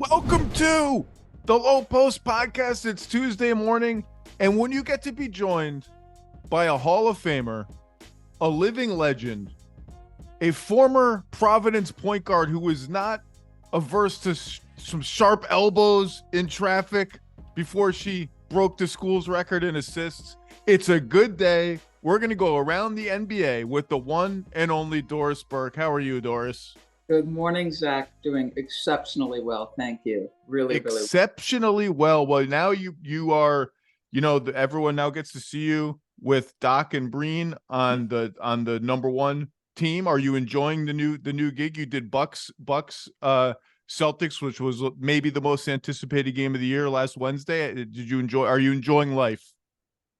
Welcome to the Lowe Post Podcast. It's Tuesday morning, and when you get to be joined by a Hall of Famer, a living legend, a former Providence point guard who was not averse to some sharp elbows in traffic before she broke the school's record in assists, it's a good day. We're going to go around the NBA with the one and only Doris Burke. How are you, Doris? Good morning, Zach. Doing exceptionally well. Thank you. Really exceptionally well. Well, now you are, everyone now gets to see you with Doc and Breen on the number one team. Are you enjoying the new gig? You did Bucks Celtics, which was maybe the most anticipated game of the year last Wednesday. Are you enjoying life?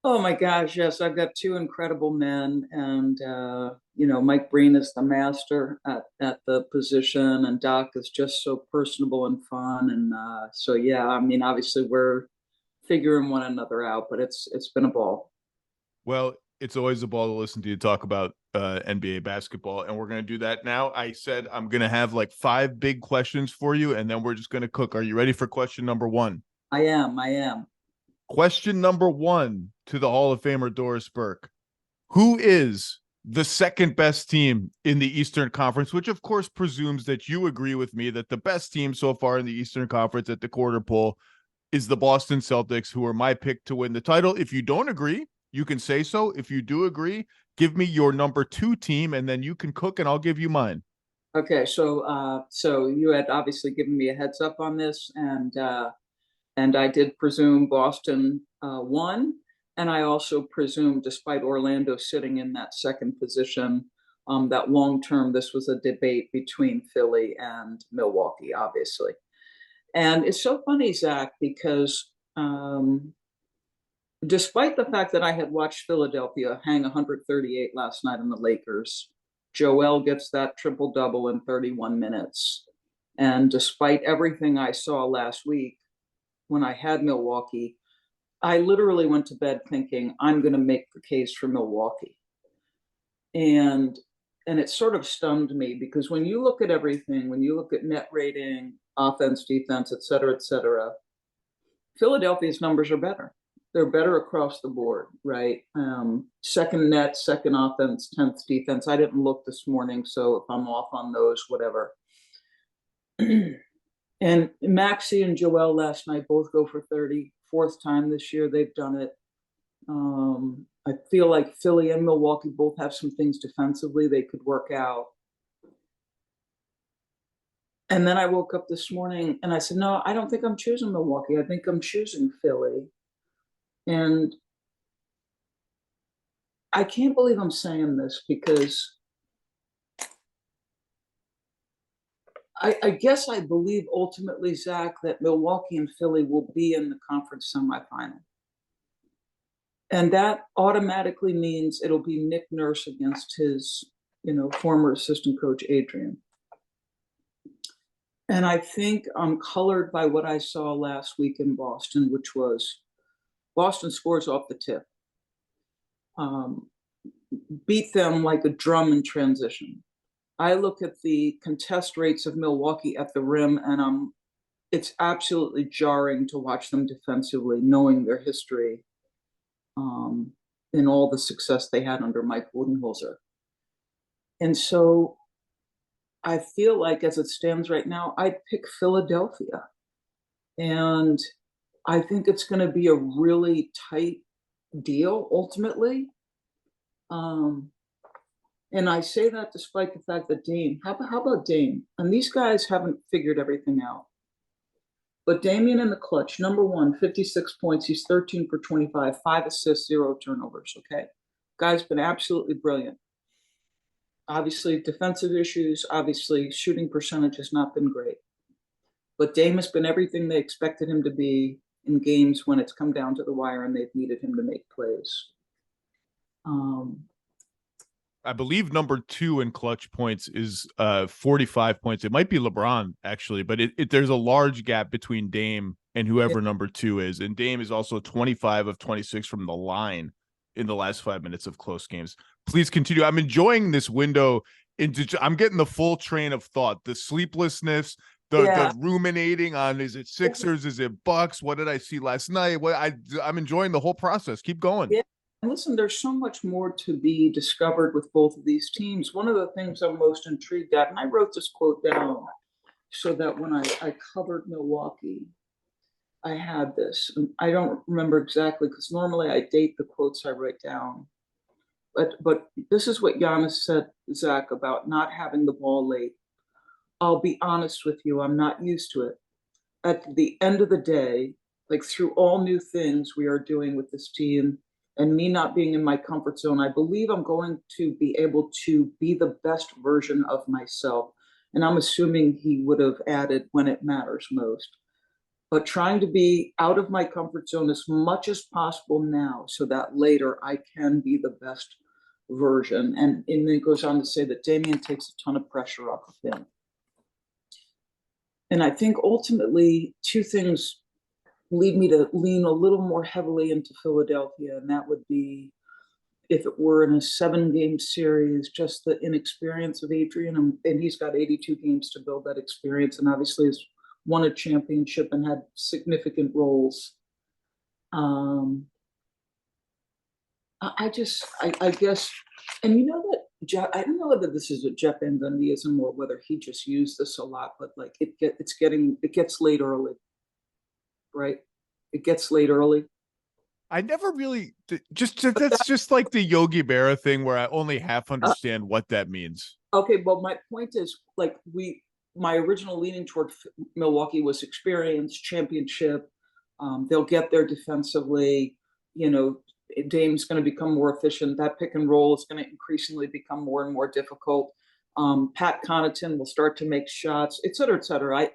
Oh my gosh, yes. I've got two incredible men, and Mike Breen is the master at the position, and Doc is just so personable and fun. And so yeah, I mean, obviously we're figuring one another out, but it's been a ball. Well, it's always a ball to listen to you talk about NBA basketball, and we're going to do that now. I said I'm going to have like 5 big questions for you, and then we're just going to cook. Are you ready for question number 1? I am. Question number 1 to the Hall of Famer Doris Burke. Who is the second best team in the Eastern Conference, which of course presumes that you agree with me that the best team so far in the Eastern Conference at the quarter pole is the Boston Celtics, who are my pick to win the title. If you don't agree, you can say so. If you do agree, give me your number 2 team, and then you can cook, and I'll give you mine. Okay, so you had obviously given me a heads up on this, and I did presume Boston won. And I also presume, despite Orlando sitting in that second position, that long-term, this was a debate between Philly and Milwaukee, obviously. And it's so funny, Zach, because despite the fact that I had watched Philadelphia hang 138 last night on the Lakers, Joel gets that triple-double in 31 minutes. And despite everything I saw last week, when I had Milwaukee, I literally went to bed thinking, I'm going to make the case for Milwaukee. And it sort of stunned me, because when you look at everything, when you look at net rating, offense, defense, et cetera, Philadelphia's numbers are better. They're better across the board, right? Second net, second offense, 10th defense. I didn't look this morning, so if I'm off on those, whatever. And Maxey and Joel last night both go for 30. 4th time this year they've done it. I feel like Philly and Milwaukee both have some things defensively they could work out. And then I woke up this morning and I said, no, I don't think I'm choosing Milwaukee. I think I'm choosing Philly. And I can't believe I'm saying this, because I guess I believe ultimately, Zach, that Milwaukee and Philly will be in the conference semifinal. And that automatically means it'll be Nick Nurse against his, former assistant coach, Adrian. And I think I'm colored by what I saw last week in Boston, which was Boston scores off the tip. Beat them like a drum in transition. I look at the contest rates of Milwaukee at the rim, and it's absolutely jarring to watch them defensively, knowing their history and all the success they had under Mike Budenholzer. And so I feel like, as it stands right now, I'd pick Philadelphia. And I think it's going to be a really tight deal, ultimately. And I say that despite the fact that Dame, how about Dame? And these guys haven't figured everything out. But Damian in the clutch, number 1, 56 points. He's 13 for 25, 5 assists, 0 turnovers, okay? Guy's been absolutely brilliant. Obviously, defensive issues. Obviously, shooting percentage has not been great. But Dame has been everything they expected him to be in games when it's come down to the wire and they've needed him to make plays. I believe number 2 in clutch points is 45 points. It might be LeBron, actually, but there's a large gap between Dame and whoever number 2 is. And Dame is also 25 of 26 from the line in the last 5 minutes of close games. Please continue. I'm enjoying this window into, I'm getting the full train of thought, the sleeplessness, the ruminating on, is it Sixers? Is it Bucks? What did I see last night? I'm enjoying the whole process. Keep going. Yeah. And listen, there's so much more to be discovered with both of these teams. One of the things I'm most intrigued at, and I wrote this quote down so that when I covered Milwaukee, I had this. And I don't remember exactly because normally I date the quotes I write down. But this is what Giannis said, Zach, about not having the ball late. I'll be honest with you, I'm not used to it. At the end of the day, like through all new things we are doing with this team and me not being in my comfort zone, I believe I'm going to be able to be the best version of myself. And I'm assuming he would have added when it matters most. But trying to be out of my comfort zone as much as possible now so that later I can be the best version. And then it goes on to say that Damian takes a ton of pressure off of him. And I think ultimately two things lead me to lean a little more heavily into Philadelphia. And that would be, if it were in a 7-game series, just the inexperience of Adrian. And he's got 82 games to build that experience. And obviously has won a championship and had significant roles. I guess, and you know that, I don't know whether this is a Jeff Van Gundyism or whether he just used this a lot, but like it gets late early, right? It gets late early. I never really that's just like the Yogi Berra thing where I only half understand what that means. Okay, well, my point is like my original leaning toward Milwaukee was experience, championship. They'll get there defensively. You know, Dame's going to become more efficient. That pick and roll is going to increasingly become more and more difficult. Pat Connaughton will start to make shots, et cetera, et cetera.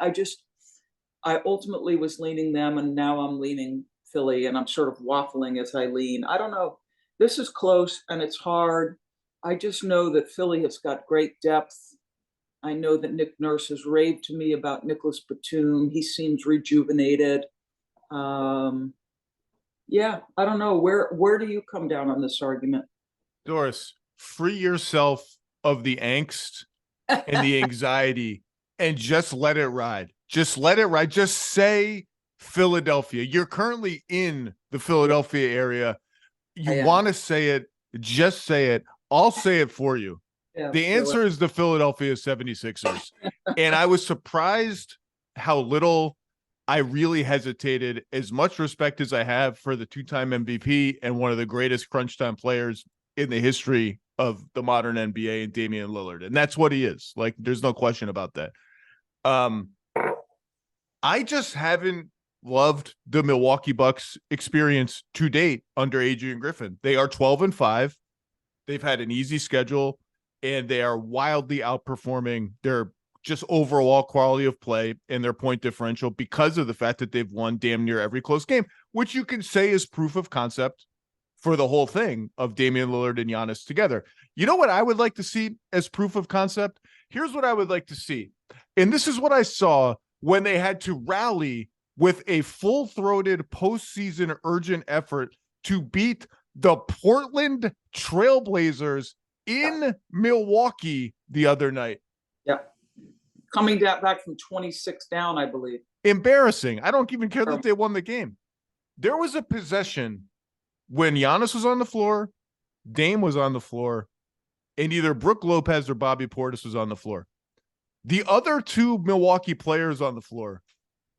I ultimately was leaning them, and now I'm leaning Philly, and I'm sort of waffling as I lean. I don't know. This is close, and it's hard. I just know that Philly has got great depth. I know that Nick Nurse has raved to me about Nicholas Batum. He seems rejuvenated. Yeah, I don't know. Where do you come down on this argument? Doris, free yourself of the angst and the anxiety and just let it ride. Just let it ride. Just say Philadelphia. You're currently in the Philadelphia area. You want to say it, just say it. I'll say it for you. Yeah, the answer is the Philadelphia 76ers. And I was surprised how little I really hesitated. As much respect as I have for the two-time MVP and one of the greatest crunch time players in the history of the modern NBA, and Damian Lillard. And that's what he is. Like, there's no question about that. I just haven't loved the Milwaukee Bucks experience to date under Adrian Griffin. They are 12-5. They've had an easy schedule, and they are wildly outperforming their just overall quality of play and their point differential because of the fact that they've won damn near every close game, which you can say is proof of concept for the whole thing of Damian Lillard and Giannis together. You know what I would like to see as proof of concept? Here's what I would like to see. And this is what I saw when they had to rally with a full-throated postseason urgent effort to beat the Portland Trailblazers in Milwaukee the other night. Yeah. Coming back from 26 down, I believe. Embarrassing. I don't even care that they won the game. There was a possession when Giannis was on the floor, Dame was on the floor, and either Brook Lopez or Bobby Portis was on the floor. The other two Milwaukee players on the floor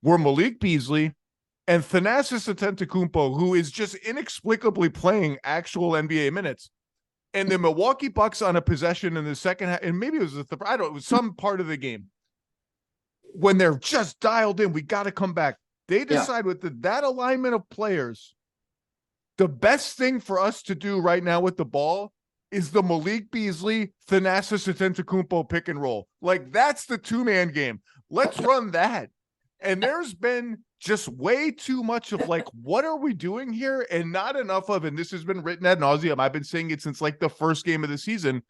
were Malik Beasley and Thanasis Antetokounmpo, who is just inexplicably playing actual NBA minutes. And the Milwaukee Bucks on a possession in the second half, and maybe it was it was some part of the game, when they're just dialed in, we got to come back. They decide with that alignment of players, the best thing for us to do right now with the ball is the Malik Beasley, Thanasis Antetokounmpo pick and roll. Like, that's the two-man game. Let's run that. And there's been just way too much of like, what are we doing here? And not enough of, and this has been written ad nauseum, I've been saying it since like the first game of the season,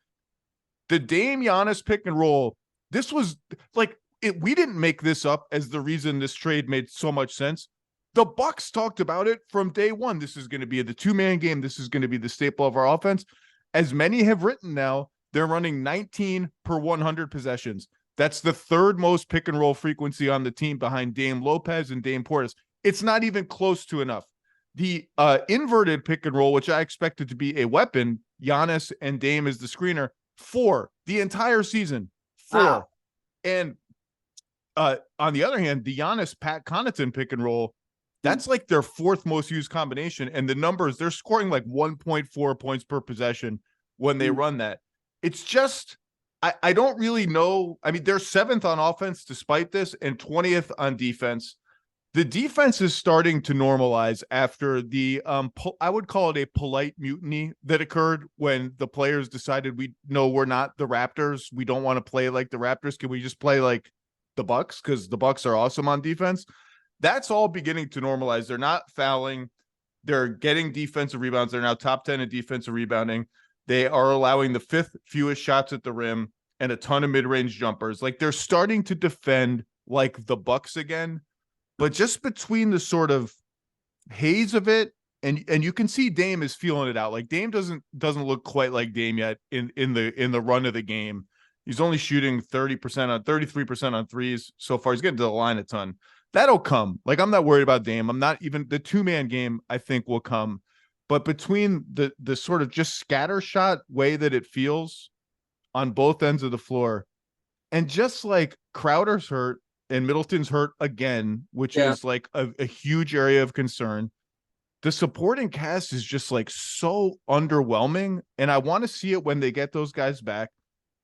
the Dame Giannis pick and roll, this was like, we didn't make this up as the reason this trade made so much sense. The Bucks talked about it from day one. This is going to be the two-man game. This is going to be the staple of our offense. As many have written now, they're running 19 per 100 possessions. That's the third most pick and roll frequency on the team behind Dame Lopez and Dame Portis. It's not even close to enough. The inverted pick and roll, which I expected to be a weapon, Giannis and Dame as the screener, 4 the entire season. 4. Wow. And on the other hand, the Giannis Pat Connaughton pick and roll, that's like their 4th most used combination. And the numbers, they're scoring like 1.4 points per possession when they run that. It's just, I don't really know. I mean, they're 7th on offense despite this and 20th on defense. The defense is starting to normalize after the, I would call it a polite mutiny that occurred when the players decided we're not the Raptors. We don't want to play like the Raptors. Can we just play like the Bucks? Because the Bucks are awesome on defense. That's all beginning to normalize. They're not fouling. They're getting defensive rebounds. They're now top 10 in defensive rebounding. They are allowing the 5th fewest shots at the rim and a ton of mid-range jumpers. Like, they're starting to defend like the Bucks again. But just between the sort of haze of it, and you can see Dame is feeling it out. Like, Dame doesn't look quite like Dame yet in the run of the game. He's only shooting 33% on threes so far. He's getting to the line a ton. That'll come. Like, I'm not worried about Dame. I'm not even the 2-man game, I think, will come. But between the sort of just scattershot way that it feels on both ends of the floor, and just like Crowder's hurt and Middleton's hurt again, which is like a huge area of concern. The supporting cast is just like so underwhelming. And I want to see it when they get those guys back.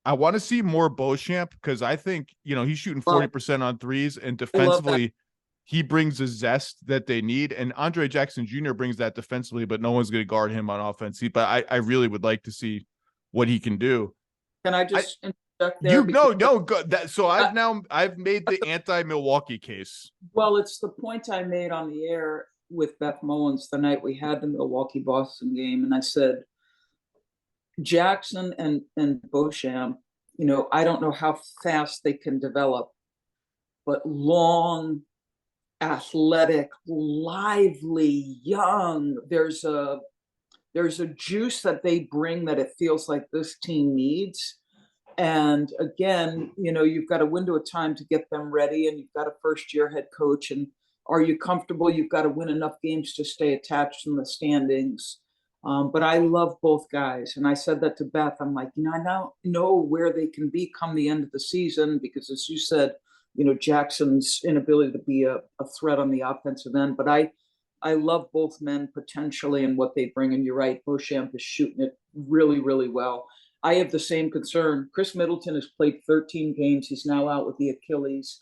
I want to see more Beauchamp because I think, he's shooting 40% on threes, and defensively he brings a zest that they need. And Andre Jackson Jr. brings that defensively, but no one's going to guard him on offense. But I really would like to see what he can do. Can I just interject there? So I've made the anti-Milwaukee case. Well, it's the point I made on the air with Beth Mullins the night we had the Milwaukee-Boston game. And I said, Jackson and Beauchamp, I don't know how fast they can develop, but long, athletic, lively, young. There's a juice that they bring that it feels like this team needs. And again, you've got a window of time to get them ready, and you've got a first-year head coach. And are you comfortable? You've got to win enough games to stay attached in the standings. But I love both guys. And I said that to Beth. I'm like, I now know where they can be come the end of the season, because as you said, Jackson's inability to be a threat on the offensive end. But I love both men potentially and what they bring. And you're right, Beauchamp is shooting it really, really well. I have the same concern. Chris Middleton has played 13 games. He's now out with the Achilles.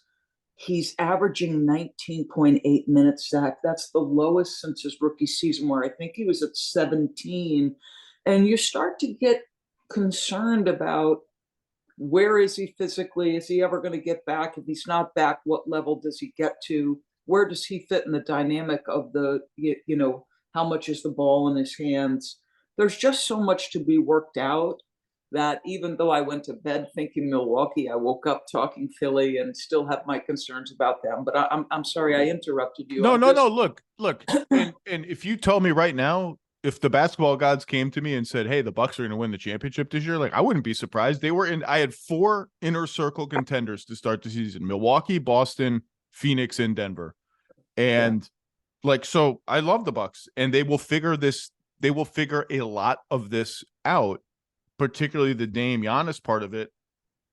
He's averaging 19.8 minutes, Zach. That's the lowest since his rookie season, where I think he was at 17. And you start to get concerned about, where is he physically? Is he ever going to get back? If he's not back, what level does he get to? Where does he fit in the dynamic of how much is the ball in his hands? There's just so much to be worked out, that even though I went to bed thinking Milwaukee, I woke up talking Philly and still have my concerns about them. But I'm sorry I interrupted you. No. Look. and if you told me right now, if the basketball gods came to me and said, hey, the Bucks are going to win the championship this year, like, I wouldn't be surprised. I had 4 inner circle contenders to start the season: Milwaukee, Boston, Phoenix, and Denver. And so I love the Bucks, and they will figure a lot of this out, particularly the Dame Giannis part of it.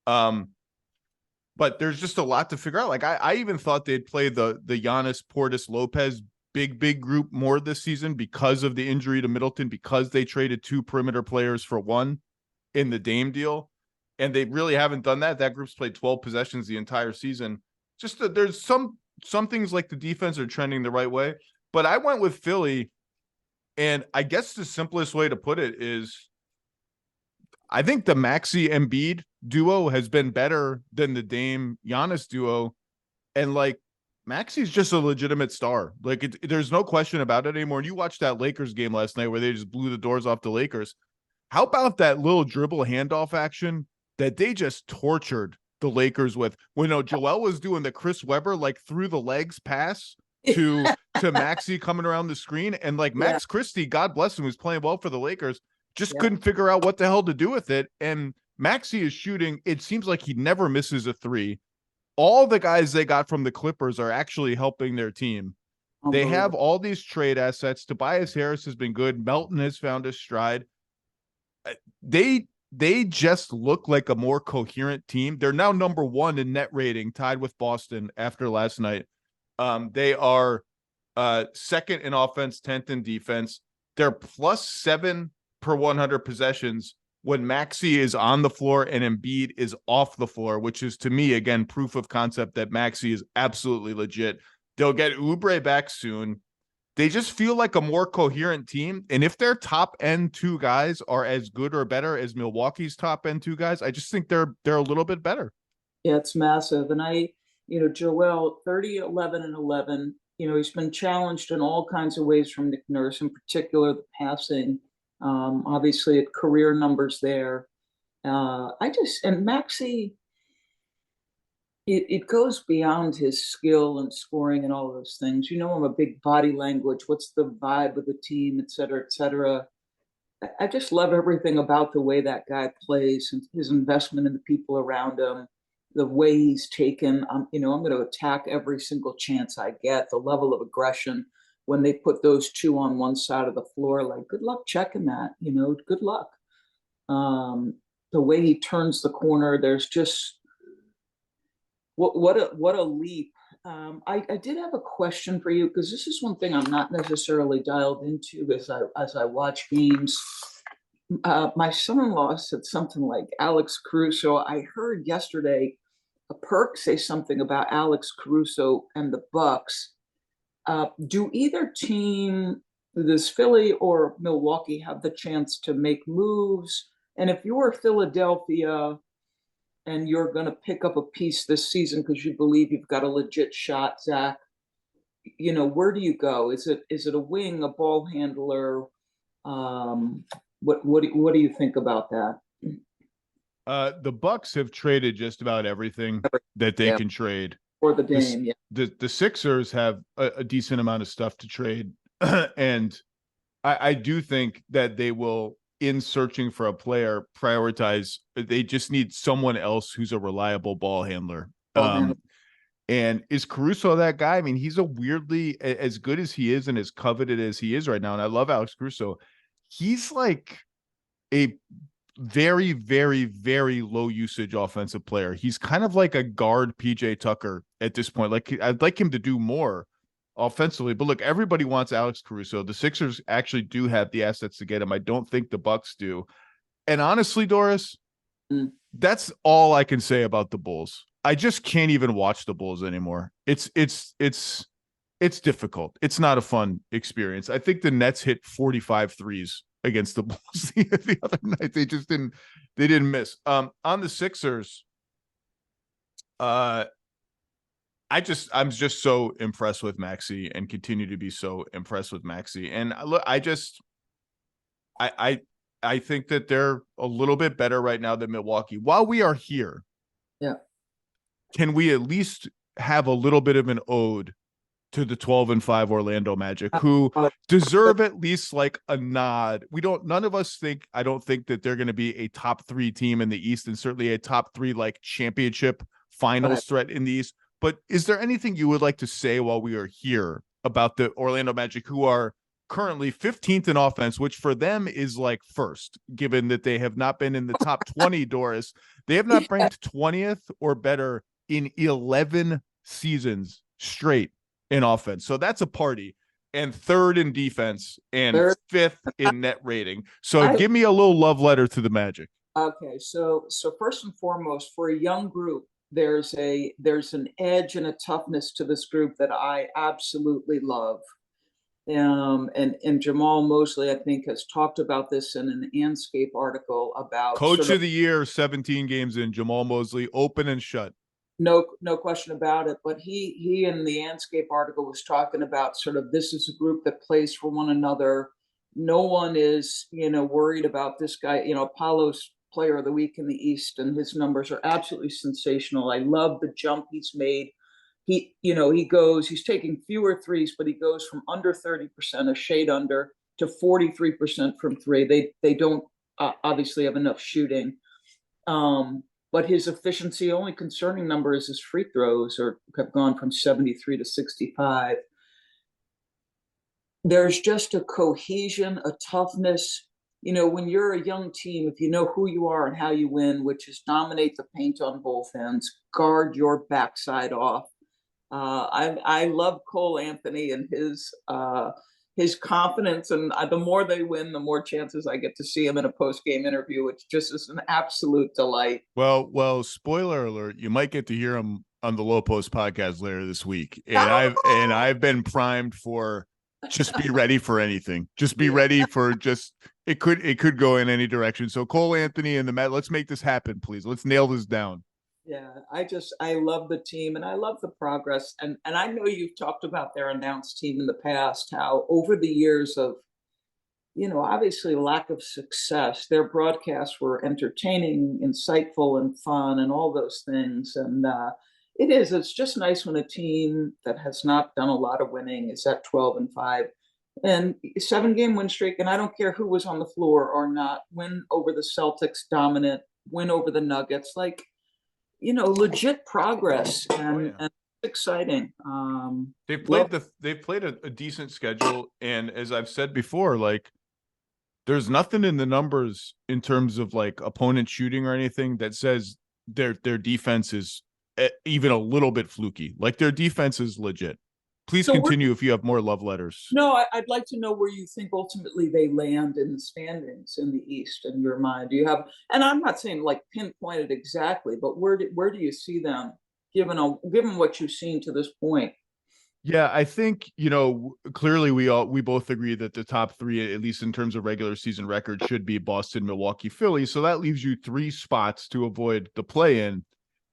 But there's just a lot to figure out. Like, I even thought they'd play the Giannis, Portis, Lopez big group more this season because of the injury to Middleton, because they traded 2 perimeter players for 1 in the Dame deal. And they really haven't done that. That group's played 12 possessions the entire season. Just that there's some things like the defense are trending the right way. But I went with Philly, and I guess the simplest way to put it is, I think the Maxey Embiid duo has been better than the Dame Giannis duo. And like, Maxey's just a legitimate star. Like, there's no question about it anymore. And you watched that Lakers game last night where they just blew the doors off the Lakers. How about that little dribble handoff action that they just tortured the Lakers with? When Joel was doing the Chris Webber, like, through the legs pass to Maxey coming around the screen. And like, Max Christie, God bless him, who's playing well for the Lakers, just couldn't figure out what the hell to do with it. And Maxey is shooting. It seems like he never misses a three. All the guys they got from the Clippers are actually helping their team. They have all these trade assets. Tobias Harris has been good. Melton has found his stride. They just look like a more coherent team. They're now number one in net rating, tied with Boston after last night. They are second in offense, 10th in defense. They're +7 per 100 possessions when Maxey is on the floor and Embiid is off the floor, which is, to me, again, proof of concept that Maxey is absolutely legit. They'll get Oubre back soon. They just feel like a more coherent team. And if their top end two guys are as good or better as Milwaukee's top end two guys, I just think they're a little bit better. Yeah, it's massive. And Joel, 30, 11, and 11, he's been challenged in all kinds of ways from Nick Nurse, in particular the passing. Obviously, at career numbers there. And Maxey, it goes beyond his skill and scoring and all of those things. I'm a big body language. What's the vibe of the team, et cetera, et cetera. I just love everything about the way that guy plays and his investment in the people around him, the way he's taken. I'm going to attack every single chance I get, the level of aggression. When they put those two on one side of the floor, like, good luck checking that, good luck. The way he turns the corner, there's just, what a leap. I did have a question for you, because this is one thing I'm not necessarily dialed into as I watch games. My son-in-law said something like Alex Caruso. I heard yesterday a Perk say something about Alex Caruso and the Bucks. Do either team, does Philly or Milwaukee, have the chance to make moves? And if you're Philadelphia and you're going to pick up a piece this season because you believe you've got a legit shot, Zach, where do you go? Is it a wing, a ball handler? What do you think about that? The Bucks have traded just about everything that they can trade. For the Dame, the Sixers have a decent amount of stuff to trade. And I do think that they will, in searching for a player, prioritize. They just need someone else who's a reliable ball handler. And is Caruso that guy? I mean, he's a weirdly, as good as he is and as coveted as he is right now, and I love Alex Caruso, he's like a very, very, very low usage offensive player. He's kind of like a guard PJ Tucker at this point. Like, I'd like him to do more offensively, but look, everybody wants Alex Caruso. The Sixers actually do have the assets to get him. I don't think the Bucks do. And honestly, Doris, that's all I can say about the Bulls. I just can't even watch the Bulls anymore. It's difficult. It's not a fun experience. I think the Nets hit 45 threes against the Bulls the other night. They didn't miss. On the Sixers, I'm just so impressed with Maxey and continue to be so impressed with Maxey. And look, I think that they're a little bit better right now than Milwaukee. While we are here, can we at least have a little bit of an ode to the 12-5 Orlando Magic, who deserve at least like a nod? None of us I don't think that they're going to be a top 3 team in the East, and certainly a top 3 like championship finals threat in the East. But is there anything you would like to say while we are here about the Orlando Magic, who are currently 15th in offense, which for them is like first, given that they have not been in the top 20, Doris. They have not ranked 20th or better in 11 seasons straight in offense. So that's a party. And third in defense and fifth in net rating. So give me a little love letter to the Magic. Okay, so first and foremost, for a young group, there's an edge and a toughness to this group that I absolutely love. And Jamal Mosley, I think, has talked about this in an Anscape article about Coach of the Year, 17 games in, Jamal Mosley, open and shut. No question about it. But he in the Anscape article was talking about sort of, this is a group that plays for one another. No one is, worried about this guy. Apollo's player of the week in the East, and his numbers are absolutely sensational. I love the jump he's made. He's taking fewer threes, but he goes from under 30%, a shade under, to 43% from three. They don't obviously have enough shooting. But his efficiency, only concerning number is his free throws have gone from 73 to 65. There's just a cohesion, a toughness. When you're a young team, if you know who you are and how you win, which is dominate the paint on both ends, guard your backside off. I love Cole Anthony and his confidence, and the more they win, the more chances I get to see him in a post-game interview, which just is an absolute delight. Well, spoiler alert, you might get to hear him on the Lowe Post podcast later this week. And I've been primed for just be ready for anything. Just be ready for it could go in any direction. So Cole Anthony and the Met, let's make this happen, please. Let's nail this down. Yeah, I love the team and I love the progress. And I know you've talked about their announced team in the past, how over the years of, obviously lack of success, their broadcasts were entertaining, insightful, and fun and all those things. And it's just nice when a team that has not done a lot of winning is at 12-5 and 7-game win streak. And I don't care who was on the floor or not, win over the Celtics, dominant, win over the Nuggets, legit progress and exciting. They've played a decent schedule. And as I've said before, there's nothing in the numbers in terms of opponent shooting or anything that says their defense is even a little bit fluky. Their defense is legit. Please continue if you have more love letters. No, I'd like to know where you think ultimately they land in the standings in the East in your mind. Do you have, and I'm not saying pinpointed exactly, but where do you see them given what you've seen to this point? Yeah, I think, clearly we both agree that the top three, at least in terms of regular season record, should be Boston, Milwaukee, Philly. So that leaves you 3 spots to avoid the play-in.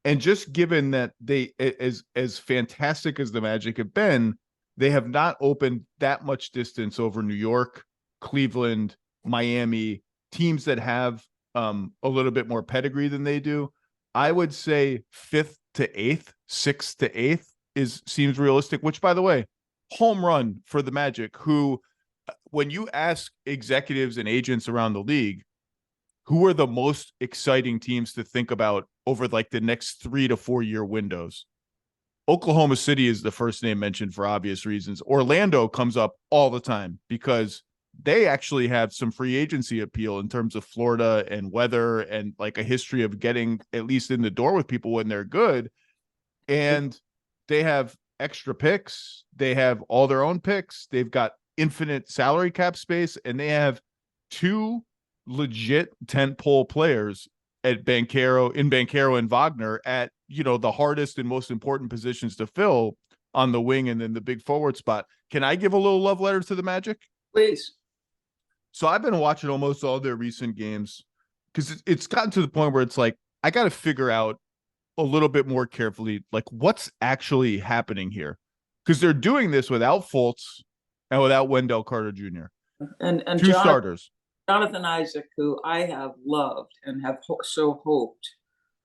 And just given that they, as fantastic as the Magic have been, they have not opened that much distance over New York, Cleveland, Miami, teams that have a little bit more pedigree than they do. I would say 5th to 8th, 6th to 8th seems realistic, which, by the way, home run for the Magic, who, when you ask executives and agents around the league, who are the most exciting teams to think about over the next 3 to 4 year windows, Oklahoma City is the first name mentioned for obvious reasons. Orlando comes up all the time because they actually have some free agency appeal in terms of Florida and weather and a history of getting at least in the door with people when they're good. And they have extra picks. They have all their own picks. They've got infinite salary cap space, and they have 2 legit tentpole players at Banchero and Wagner at, the hardest and most important positions to fill on the wing and then the big forward spot. Can I give a little love letter to the Magic? Please. So I've been watching almost all their recent games because it's gotten to the point where it's I got to figure out a little bit more carefully, what's actually happening here. Because they're doing this without Fultz and without Wendell Carter Jr. And 2 starters. Jonathan Isaac, who I have loved and have so hoped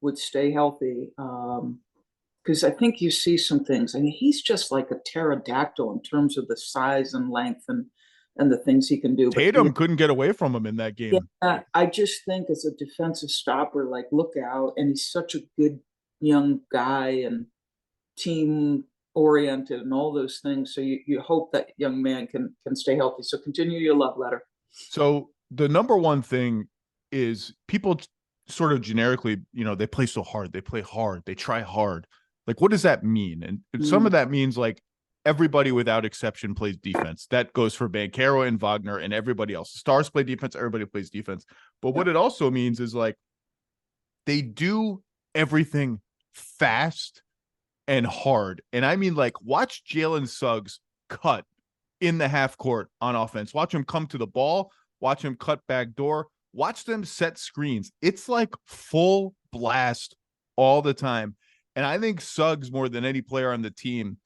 would stay healthy, because I think you see some things. I mean, he's just like a pterodactyl in terms of the size and length and the things he can do. Tatum couldn't get away from him in that game. Yeah, I just think as a defensive stopper, look out. And he's such a good young guy and team oriented and all those things. So you hope that young man can stay healthy. So continue your love letter. So the number one thing is people sort of generically, they play so hard, they play hard, they try hard. What does that mean? And some of that means everybody without exception plays defense. That goes for Banchero and Wagner and everybody else. The stars play defense, everybody plays defense. But what it also means is they do everything fast and hard. And I mean, watch Jalen Suggs cut in the half court on offense. Watch him come to the ball. Watch him cut back door. Watch them set screens. It's full blast all the time. And I think Suggs, more than any player on the team,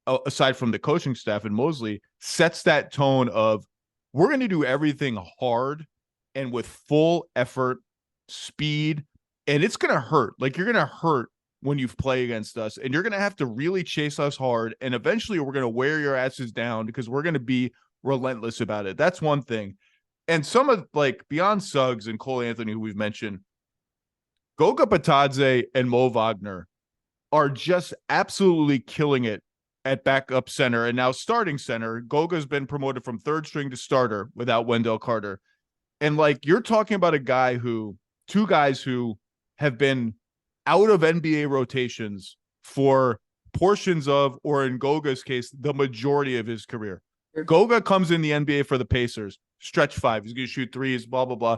aside from the coaching staff and Mosley, sets that tone of, we're going to do everything hard and with full effort, speed, and it's going to hurt. You're going to hurt when you play against us, and you're going to have to really chase us hard, and eventually we're going to wear your asses down because we're going to be relentless about it. That's one thing. And some of beyond Suggs and Cole Anthony, who we've mentioned, Goga Batadze and Mo Wagner are just absolutely killing it at backup center and now starting center. Goga's been promoted from third string to starter without Wendell Carter. And like, you're talking about two guys who have been out of NBA rotations for portions of, or in Goga's case, the majority of his career. Goga comes in the NBA for the Pacers, stretch five. He's going to shoot threes, blah, blah, blah.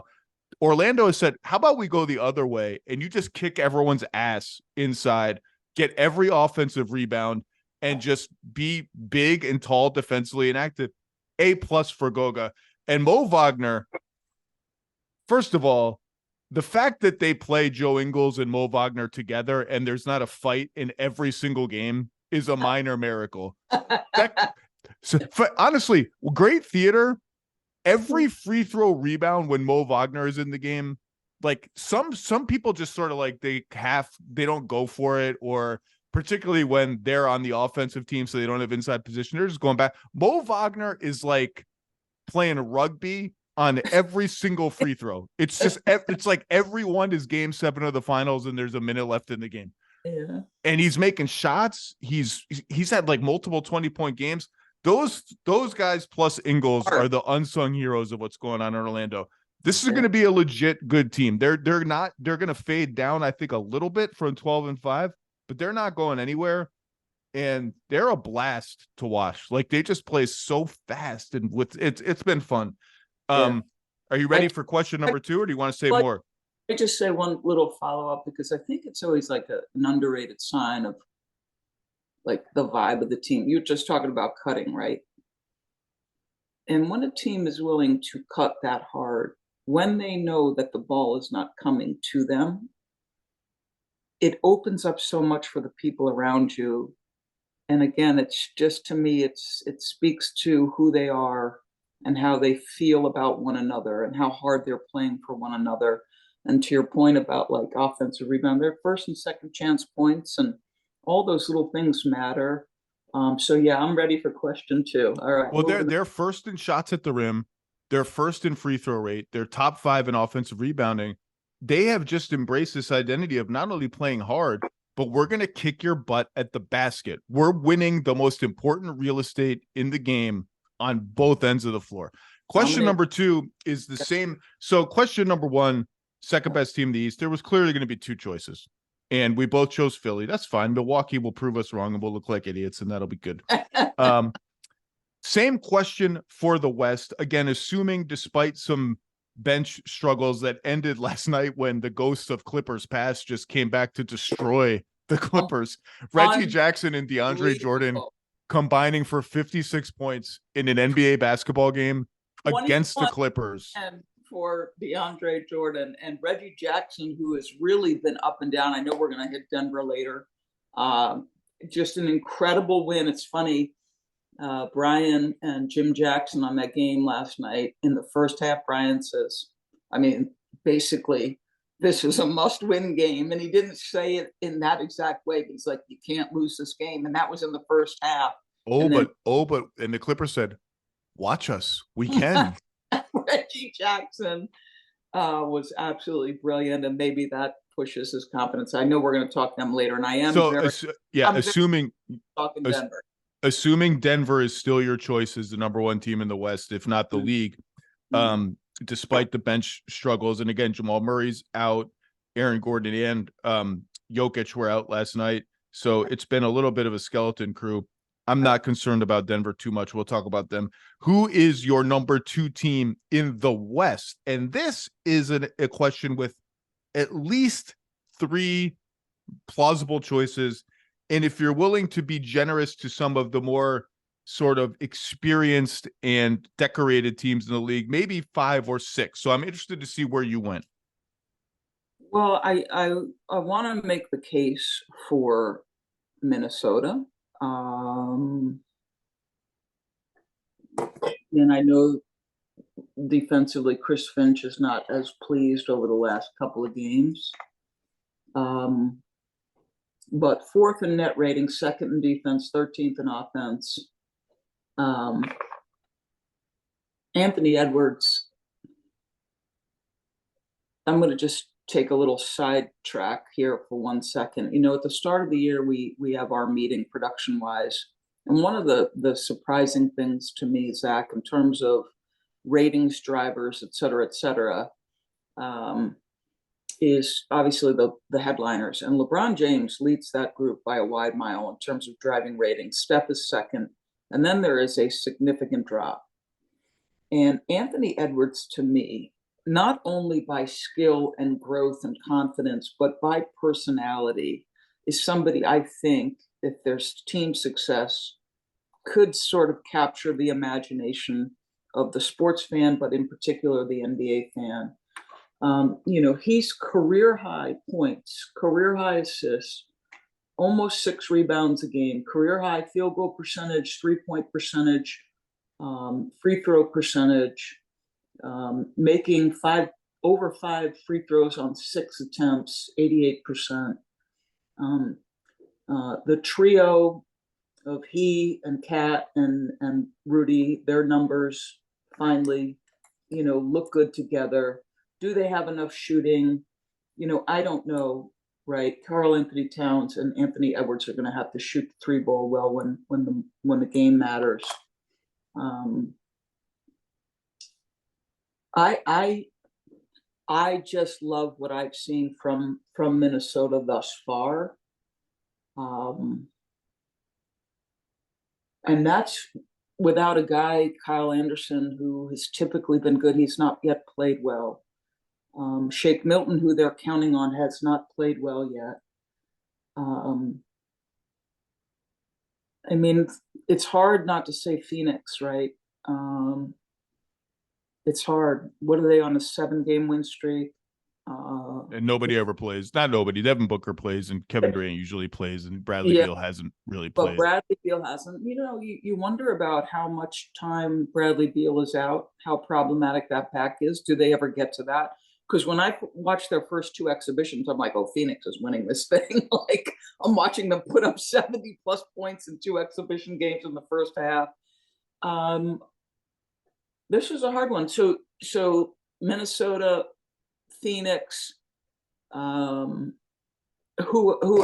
Orlando has said, how about we go the other way and you just kick everyone's ass inside, get every offensive rebound, and just be big and tall defensively and active. A+ for Goga. And Mo Wagner, first of all, the fact that they play Joe Ingles and Mo Wagner together and there's not a fight in every single game is a minor miracle. Honestly, great theater. Every free throw rebound when Mo Wagner is in the game, like some people just sort of like they don't go for it, or particularly when they're on the offensive team, so they don't have inside position. They're just going back. Mo Wagner is like playing rugby on every single free throw. It's just, it's like everyone is game 7 of the finals and there's a minute left in the game. Yeah. And he's making shots. He's had like multiple 20-point games. Those guys plus Ingles are the unsung heroes of what's going on in Orlando. This is going to be a legit good team. They're going to fade down, I think, a little bit from 12-5, but they're not going anywhere. And they're a blast to watch. Like, they just play so fast, and it's been fun. Are you ready for question number 2, or do you want to say more? I just say one little follow-up, because I think it's always like an underrated sign of like the vibe of the team. You're just talking about cutting, right? And when a team is willing to cut that hard, when they know that the ball is not coming to them, it opens up so much for the people around you. And again, it's just, to me, it speaks to who they are and how they feel about one another and how hard they're playing for one another. And to your point about like offensive rebound, their first and second chance points and all those little things matter. So yeah, I'm ready for question 2. All right. Well, they're first in shots at the rim. They're first in free throw rate. They're top 5 in offensive rebounding. They have just embraced this identity of not only playing hard, but we're going to kick your butt at the basket. We're winning the most important real estate in the game on both ends of the floor. Question number 2 is the same. So question number 1, second best team in the East, there was clearly going to be 2 choices. And we both chose Philly. That's fine. Milwaukee will prove us wrong and we'll look like idiots, and that'll be good. Same question for the West. Again, assuming despite some bench struggles that ended last night when the ghosts of Clippers past just came back to destroy the Clippers. Reggie Jackson and DeAndre Jordan combining for 56 points in an NBA basketball game against the Clippers. And for DeAndre Jordan and Reggie Jackson, who has really been up and down. I know we're going to hit Denver later. Just an incredible win. It's funny. Brian and Jim Jackson on that game last night, in the first half, Brian says, I mean, basically, this is a must-win game. And he didn't say it in that exact way, but he's like, you can't lose this game. And that was in the first half. And the Clippers said, watch us. We can. Reggie Jackson was absolutely brilliant, and maybe that pushes his confidence. I know we're going to talk them later, and I am. Assuming Denver is still your choice as the number 1 team in the West, if not the league, despite the bench struggles. And again, Jamal Murray's out, Aaron Gordon and Jokic were out last night. So it's been a little bit of a skeleton crew. I'm not concerned about Denver too much. We'll talk about them. Who is your number 2 team in the West? And this is a question with at least 3 plausible choices. And if you're willing to be generous to some of the more sort of experienced and decorated teams in the league, maybe 5 or 6. So I'm interested to see where you went. Well, I want to make the case for Minnesota. And I know defensively, Chris Finch is not as pleased over the last couple of games. But 4th in net rating, 2nd in defense, 13th in offense. Anthony Edwards, I'm going to just take a little sidetrack here for 1 second. At the start of the year, we have our meeting production wise. And one of the surprising things to me, Zach, in terms of ratings drivers, et cetera, is obviously the headliners. And LeBron James leads that group by a wide mile in terms of driving ratings. Steph is second. And then there is a significant drop. And Anthony Edwards, to me, not only by skill and growth and confidence, but by personality, is somebody I think, if there's team success, could sort of capture the imagination of the sports fan, but in particular the NBA fan. He's career high points, career high assists, almost 6 rebounds a game, career high field goal percentage, 3-point percentage, free throw percentage, making over 5 free throws on 6 attempts, 88%. The trio of he and Kat and Rudy, their numbers finally, look good together. Do they have enough shooting? I don't know, right? Karl Anthony Towns and Anthony Edwards are going to have to shoot the 3 ball well when the game matters. I just love what I've seen from Minnesota thus far. And that's without a guy, Kyle Anderson, who has typically been good. He's not yet played well. Shake Milton, who they're counting on, has not played well yet. It's hard not to say Phoenix, right? It's hard. What are they on, a 7-game win streak? And nobody ever plays. Not nobody. Devin Booker plays, and Kevin Durant usually plays, and Bradley Beal hasn't really played. But Bradley Beal hasn't. You wonder about how much time Bradley Beal is out, how problematic that pack is. Do they ever get to that? Because when I watched their first 2 exhibitions, I'm like, oh, Phoenix is winning this thing. Like, I'm watching them put up 70-plus points in 2 exhibition games in the first half. This is a hard one. So Minnesota, Phoenix, who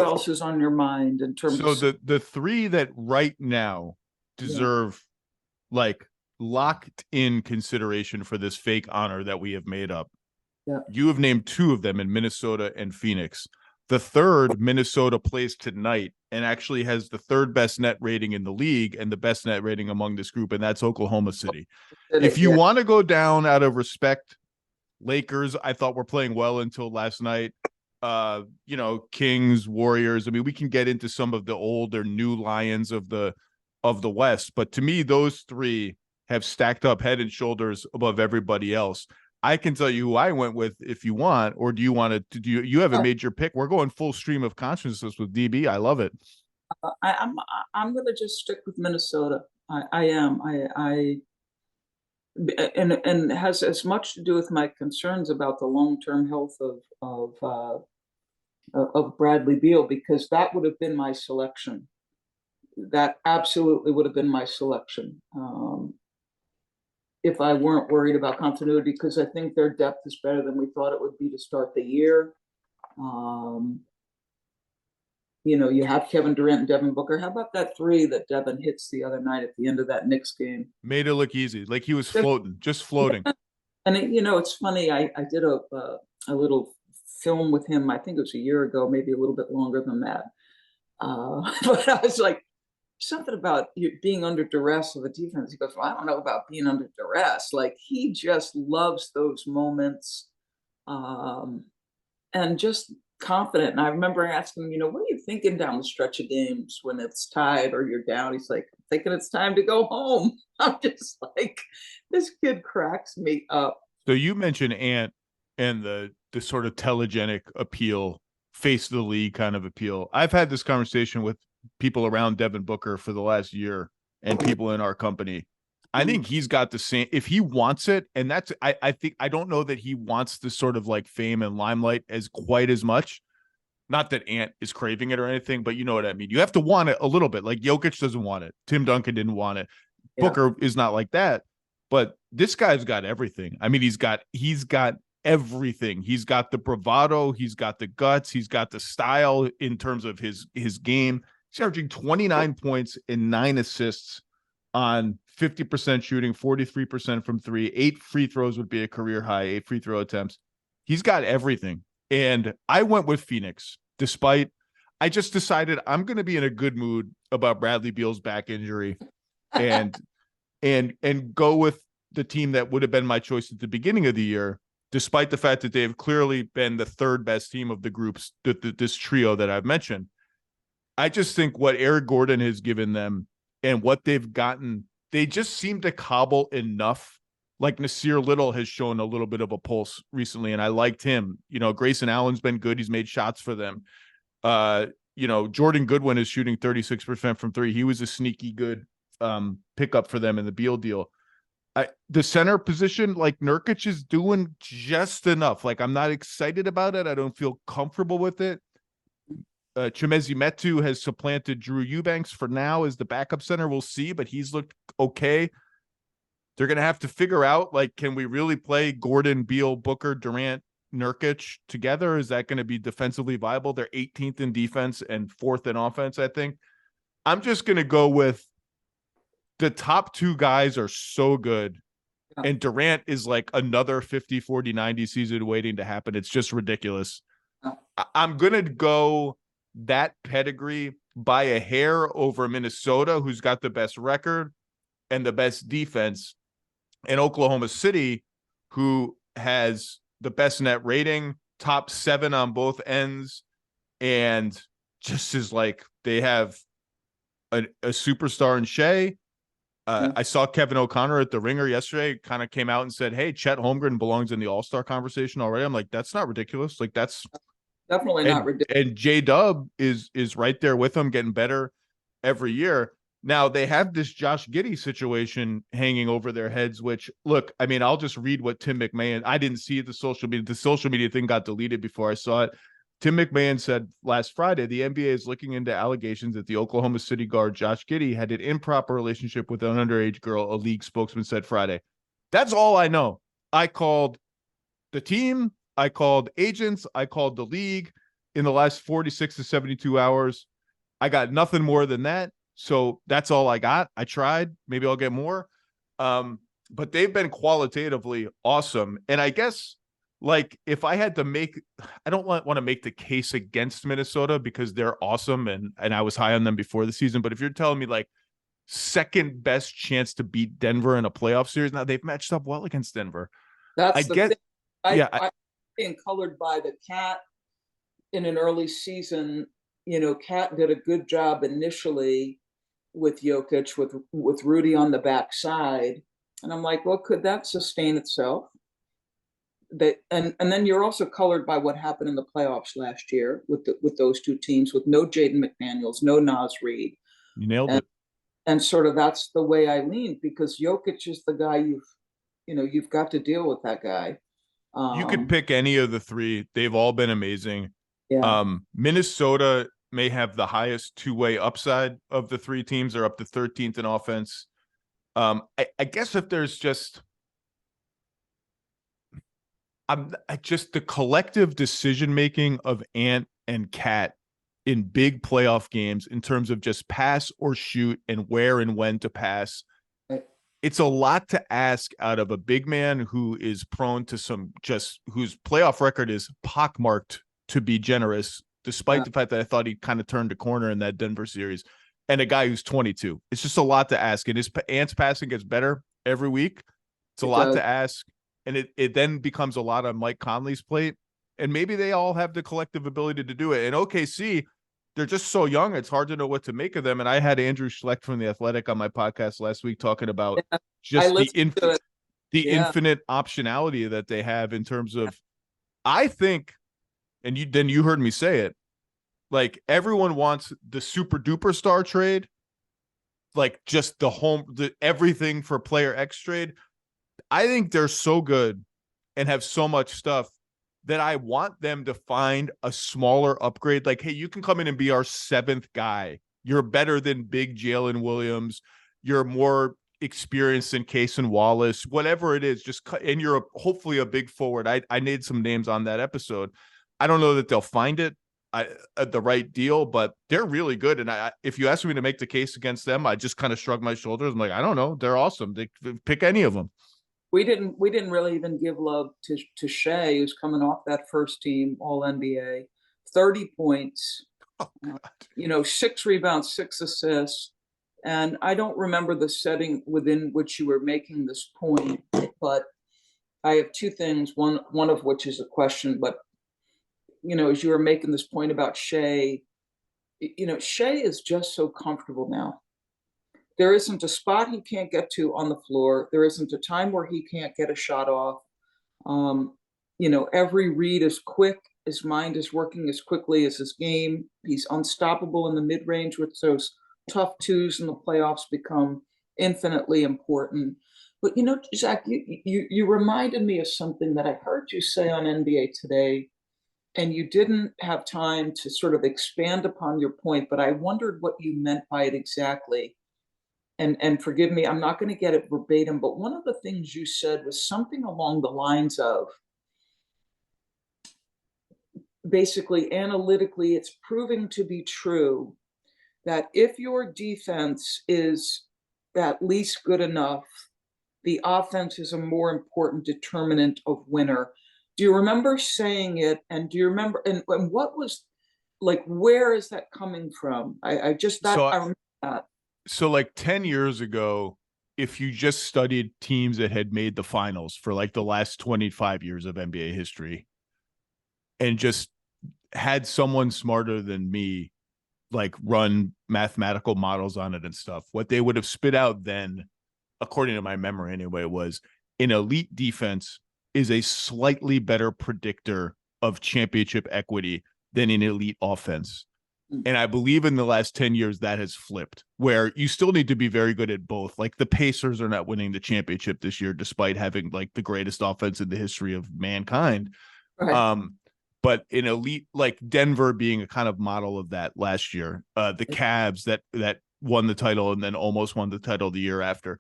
else is on your mind in terms of the 3 that right now deserve like locked in consideration for this fake honor that we have made up? Yeah. You have named 2 of them in Minnesota and Phoenix. The third, Minnesota, plays tonight and actually has the 3rd best net rating in the league and the best net rating among this group, and that's Oklahoma City. If you want to go down out of respect, Lakers, I thought were playing well until last night. Kings, Warriors. We can get into some of the old or new Lions of the West, but to me, those 3 have stacked up head and shoulders above everybody else. I can tell you who I went with if you want, or do you want to do you have a major pick? We're going full stream of consciousness with DB. I love it. I'm going to just stick with Minnesota. I am. And it has as much to do with my concerns about the long-term health of Bradley Beal, because that would have been my selection. That absolutely would have been my selection. If I weren't worried about continuity, because I think their depth is better than we thought it would be to start the year. You have Kevin Durant and Devin Booker. How about that 3 that Devin hits the other night at the end of that Knicks game? Made it look easy, like he was floating, just floating. And it's funny. I did a little film with him. I think it was a year ago, maybe a little bit longer than that. But I was like, something about you being under duress of a defense. He goes, well, I don't know about being under duress. Like, he just loves those moments, and just confident. And I remember asking him, what are you thinking down the stretch of games when it's tied or you're down? He's like, I'm thinking it's time to go home. I'm just like, this kid cracks me up. So you mentioned Ant and the sort of telegenic appeal, face of the league kind of appeal. I've had this conversation with people around Devin Booker for the last year and people in our company. I think he's got the same, if he wants it. And that's, I don't know that he wants the sort of like fame and limelight as quite as much. Not that Ant is craving it or anything, but you know what I mean? You have to want it a little bit. Like Jokic doesn't want it. Tim Duncan didn't want it. Yeah. Booker is not like that, but this guy's got everything. He's got everything. He's got the bravado, he's got the guts, he's got the style in terms of his game. He's averaging 29 points and 9 assists on 50% shooting, 43% from three. 8 free throws would be a career high, 8 free throw attempts. He's got everything. And I went with Phoenix, despite I just decided I'm going to be in a good mood about Bradley Beal's back injury and go with the team that would have been my choice at the beginning of the year, despite the fact that they have clearly been the third best team of the groups, this trio that I've mentioned. I just think what Eric Gordon has given them and what they've gotten, they just seem to cobble enough. Like Nasir Little has shown a little bit of a pulse recently, and I liked him. Grayson Allen's been good. He's made shots for them. Jordan Goodwin is shooting 36% from three. He was a sneaky good pickup for them in the Beal deal. The center position, like Nurkic is doing just enough. Like, I'm not excited about it. I don't feel comfortable with it. Chimezie Metu has supplanted Drew Eubanks for now as the backup center. We'll see, but he's looked okay. They're going to have to figure out, like, can we really play Gordon, Beal, Booker, Durant, Nurkic together? Is that going to be defensively viable? They're 18th in defense and 4th in offense, I think. I'm just going to go with the top 2 guys are so good. Yeah. And Durant is like another 50, 40, 90 season waiting to happen. It's just ridiculous. Yeah. I'm going to go that pedigree by a hair over Minnesota, who's got the best record and the best defense, and Oklahoma City, who has the best net rating, top 7 on both ends, and just is like they have a superstar in Shea. I saw Kevin O'Connor at the Ringer yesterday, kind of came out and said, hey, Chet Holmgren belongs in the All-Star conversation already. I'm like, that's not ridiculous. Like, that's definitely not ridiculous. And J-Dub is right there with him, getting better every year. Now, they have this Josh Giddey situation hanging over their heads, which, look, I mean, I'll just read what Tim McMahon, I didn't see the social media. The social media thing got deleted before I saw it. Tim McMahon said last Friday, the NBA is looking into allegations that the Oklahoma City guard Josh Giddey had an improper relationship with an underage girl, a league spokesman said Friday. That's all I know. I called the team, I called agents, I called the league in the last 46 to 72 hours. I got nothing more than that. So that's all I got. I tried. Maybe I'll get more. But they've been qualitatively awesome. And I guess, like, if I had to make, I don't want to make the case against Minnesota because they're awesome and I was high on them before the season. But if you're telling me, like, second best chance to beat Denver in a playoff series, now they've matched up well against Denver. That's the thing. I'm being colored by the Cat in an early season. Cat did a good job initially with Jokic, with Rudy on the backside. And I'm like, well, could that sustain itself? And then you're also colored by what happened in the playoffs last year with those two teams, with no Jaden McDaniels, no Naz Reid. You nailed it. And sort of that's the way I leaned, because Jokic is the guy you've got to deal with that guy. You could pick any of the 3. They've all been amazing. Yeah. Minnesota may have the highest two-way upside of the 3 teams. They're up to 13th in offense. I guess if there's just the collective decision-making of Ant and Cat in big playoff games in terms of just pass or shoot and where and when to pass. It's a lot to ask out of a big man who is prone to whose playoff record is pockmarked, to be generous, despite the fact that I thought he kind of turned a corner in that Denver series, and a guy who's 22. It's just a lot to ask. And Ant's passing gets better every week. It's a lot to ask. And it then becomes a lot on Mike Conley's plate. And maybe they all have the collective ability to do it. And OKC, they're just so young, it's hard to know what to make of them. And I had Andrew Schlecht from The Athletic on my podcast last week talking about just the infinite optionality that they have in terms of, I think, and you heard me say it, like, everyone wants the super duper star trade, like just the everything for player X trade. I think they're so good and have so much stuff that I want them to find a smaller upgrade. Like, hey, you can come in and be our 7th guy. You're better than big Jalen Williams. You're more experienced in Case and Wallace, whatever it is, just cut, and you're hopefully a big forward. I made some names on that episode. I don't know that they'll find it at the right deal, but they're really good. And if you ask me to make the case against them, I just kind of shrug my shoulders. I'm like, I don't know. They're awesome. They pick any of them. We didn't really even give love to Shea, who's coming off that first team All NBA, 30 points, Oh, 6 rebounds, 6 assists. And I don't remember the setting within which you were making this point, but I have two things. One of which is a question, but as you were making this point about Shea, Shea is just so comfortable now. There isn't a spot he can't get to on the floor. There isn't a time where he can't get a shot off. Every read is quick. His mind is working as quickly as his game. He's unstoppable in the mid-range, with those tough twos in the playoffs become infinitely important. But, Zach, you reminded me of something that I heard you say on NBA Today, and you didn't have time to sort of expand upon your point, but I wondered what you meant by it exactly. And forgive me, I'm not going to get it verbatim, but one of the things you said was something along the lines of, basically, analytically, it's proving to be true that if your defense is at least good enough, the offense is a more important determinant of winner. Do you remember saying it? And do you remember, and what was, like, where is that coming from? I remember that. So like 10 years ago, if you just studied teams that had made the finals for like the last 25 years of NBA history and just had someone smarter than me like run mathematical models on it and stuff, what they would have spit out then, according to my memory anyway, was an elite defense is a slightly better predictor of championship equity than an elite offense. And I believe in the last 10 years that has flipped, where you still need to be very good at both. Like the Pacers are not winning the championship this year, despite having like the greatest offense in the history of mankind. Right. But in elite, like Denver being a kind of model of that last year, the Cavs that won the title and then almost won the title the year after.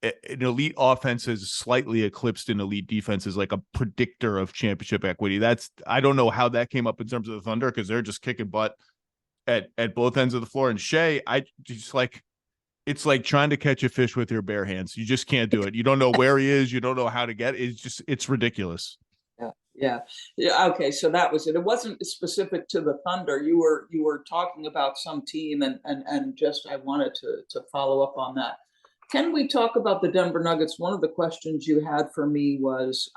An elite offense is slightly eclipsed in elite defense is like a predictor of championship equity. I don't know how that came up in terms of the Thunder, because they're just kicking butt at both ends of the floor. And Shea, it's like trying to catch a fish with your bare hands. You just can't do it. You don't know where he is. You don't know how to get it. It's ridiculous. Yeah. Okay. So that was it. It wasn't specific to the Thunder. You were talking about some team, and just, I wanted to follow up on that. Can we talk about the Denver Nuggets? One of the questions you had for me was,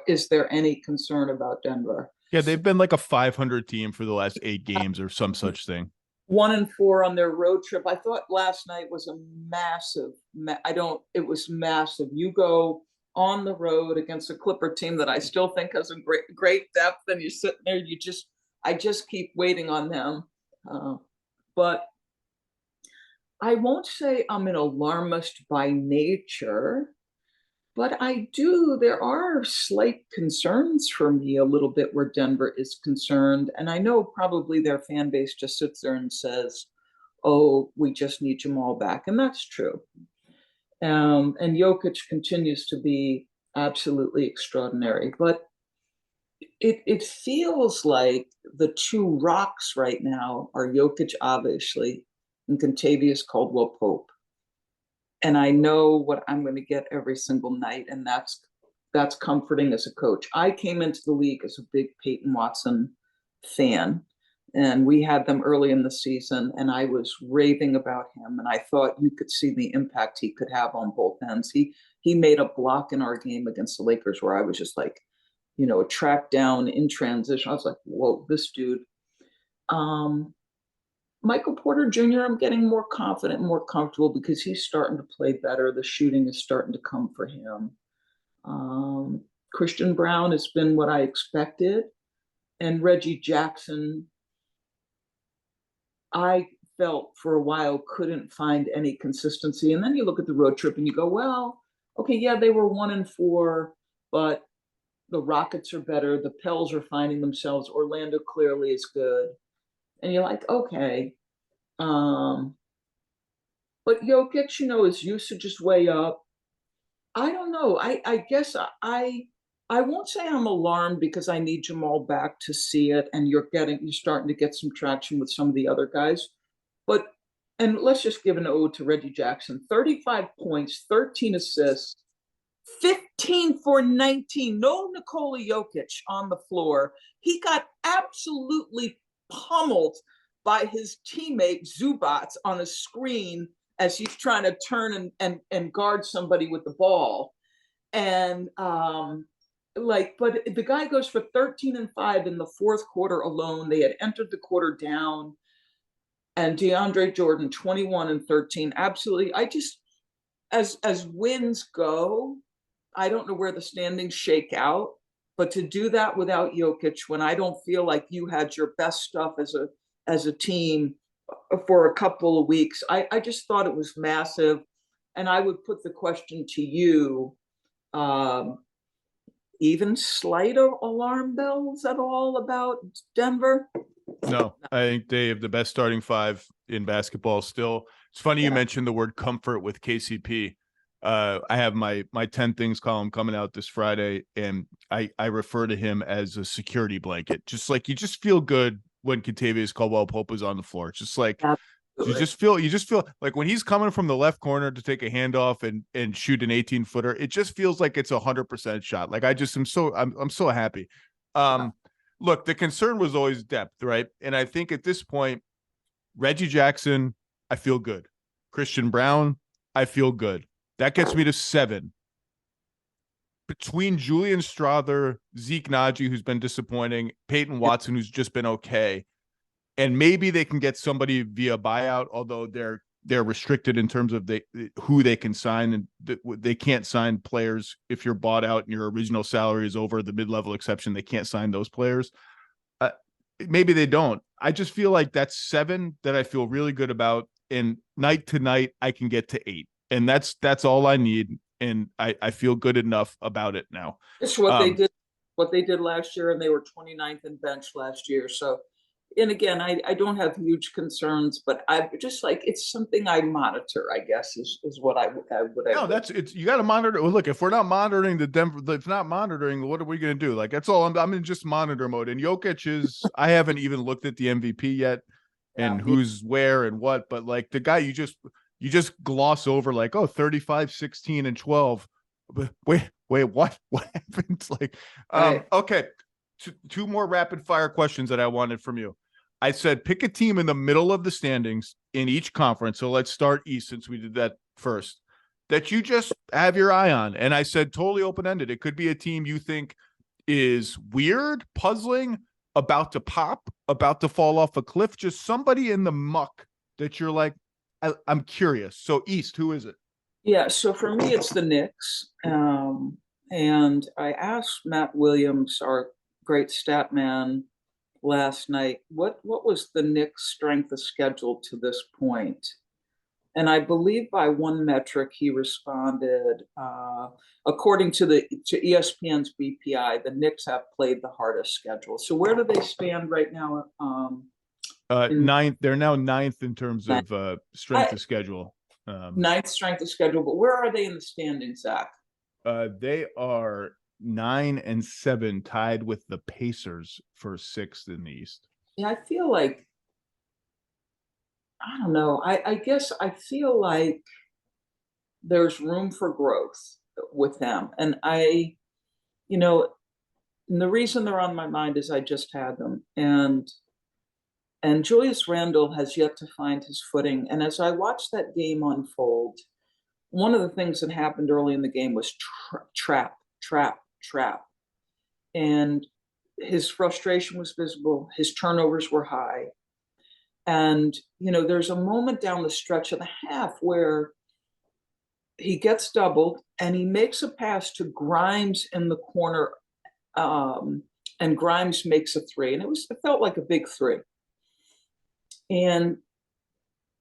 is there any concern about Denver? Yeah, they've been like a 500 team for the last 8 games or some such thing. 1-4 on their road trip. I thought last night was a massive. It was massive. You go on the road against a Clipper team that I still think has a great depth, and you're sitting there. I just keep waiting on them. But I won't say I'm an alarmist by nature. But there are slight concerns for me a little bit where Denver is concerned. And I know probably their fan base just sits there and says, oh, we just need Jamal back. And that's true. And Jokic continues to be absolutely extraordinary. But it feels like the two rocks right now are Jokic, obviously, and Kentavious Caldwell-Pope. And I know what I'm going to get every single night, and that's comforting as a coach. I came into the league as a big Peyton Watson fan, and we had them early in the season, and I was raving about him, and I thought you could see the impact he could have on both ends. He made a block in our game against the Lakers where I was just like, a track down in transition. I was like, whoa, this dude. Michael Porter Jr., I'm getting more confident and more comfortable because he's starting to play better. The shooting is starting to come for him. Christian Brown has been what I expected. And Reggie Jackson, I felt for a while couldn't find any consistency. And then you look at the road trip and you go, well, okay, yeah, they were 1-4, but the Rockets are better. The Pels are finding themselves. Orlando clearly is good. And you're like, okay. But Jokic, his usage is way up. I don't know. I guess I won't say I'm alarmed because I need Jamal back to see it, and you're starting to get some traction with some of the other guys. But and let's just give an ode to Reggie Jackson. 35 points, 13 assists, 15 for 19. No Nikola Jokic on the floor. He got absolutely pummeled by his teammate Zubats on a screen as he's trying to turn and guard somebody with the ball. And but the guy goes for 13 and 5 in the fourth quarter alone. They had entered the quarter down. And DeAndre Jordan, 21 and 13. Absolutely. I just, as wins go, I don't know where the standings shake out, but to do that without Jokic, when I don't feel like you had your best stuff as a team for a couple of weeks, I just thought it was massive. And I would put the question to you, even slight alarm bells at all about Denver? No, I think they have the best starting five in basketball still. It's funny you mentioned the word comfort with KCP. I have my 10 things column coming out this Friday, and I refer to him as a security blanket. Just like you just feel good when Kentavious Caldwell-Pope is on the floor. It's just like you just feel like when he's coming from the left corner to take a handoff and shoot an 18-footer, it just feels like it's 100% shot. Like I'm so happy. Look, the concern was always depth, right? And I think at this point, Reggie Jackson, I feel good. Christian Brown, I feel good. That gets me to 7. Between Julian Strawther, Zeke Naji, who's been disappointing, Peyton Watson, who's just been okay, and maybe they can get somebody via buyout, although they're restricted in terms of who they can sign, and they can't sign players if you're bought out and your original salary is over the mid-level exception. They can't sign those players. Maybe they don't. I just feel like that's 7 that I feel really good about, and night to night I can get to 8, and that's all I need, and I feel good enough about it now. It's what they did last year, and they were 29th in bench last year. So, and again, I don't have huge concerns, but I just like, it's something I monitor, I guess, is what I would. No, you got to monitor. Well, look, if we're not monitoring the Denver, if not monitoring, what are we going to do? Like, that's all. I'm in just monitor mode. And Jokic is, I haven't even looked at the MVP yet and who's where and what, but like the guy you just gloss over, like, oh, 35, 16 and 12. Wait, what happened? Like, okay. Two more rapid fire questions that I wanted from you. I said, pick a team in the middle of the standings in each conference. So let's start East, since we did that first, that you just have your eye on. And I said, totally open-ended. It could be a team you think is weird, puzzling, about to pop, about to fall off a cliff, just somebody in the muck that you're like, I'm curious. So East, who is it? Yeah, so for me, it's the Knicks. And I asked Matt Williams, our great stat man, last night, what was the Knicks' strength of schedule to this point? And I believe by one metric he responded, according to ESPN's BPI, the Knicks have played the hardest schedule. So where do they stand right now? Ninth. They're now 9th in terms of strength of schedule. 9th strength of schedule, but where are they in the standings, Zach? They are 9 and 7, tied with the Pacers for 6th in the East. Yeah, I feel like, I don't know. I guess I feel like there's room for growth with them. And and the reason they're on my mind is I just had them. And Julius Randle has yet to find his footing. And as I watched that game unfold, one of the things that happened early in the game was trap. And his frustration was visible. His turnovers were high. And, there's a moment down the stretch of the half where he gets doubled and he makes a pass to Grimes in the corner. And Grimes makes a 3. And it felt like a big 3. And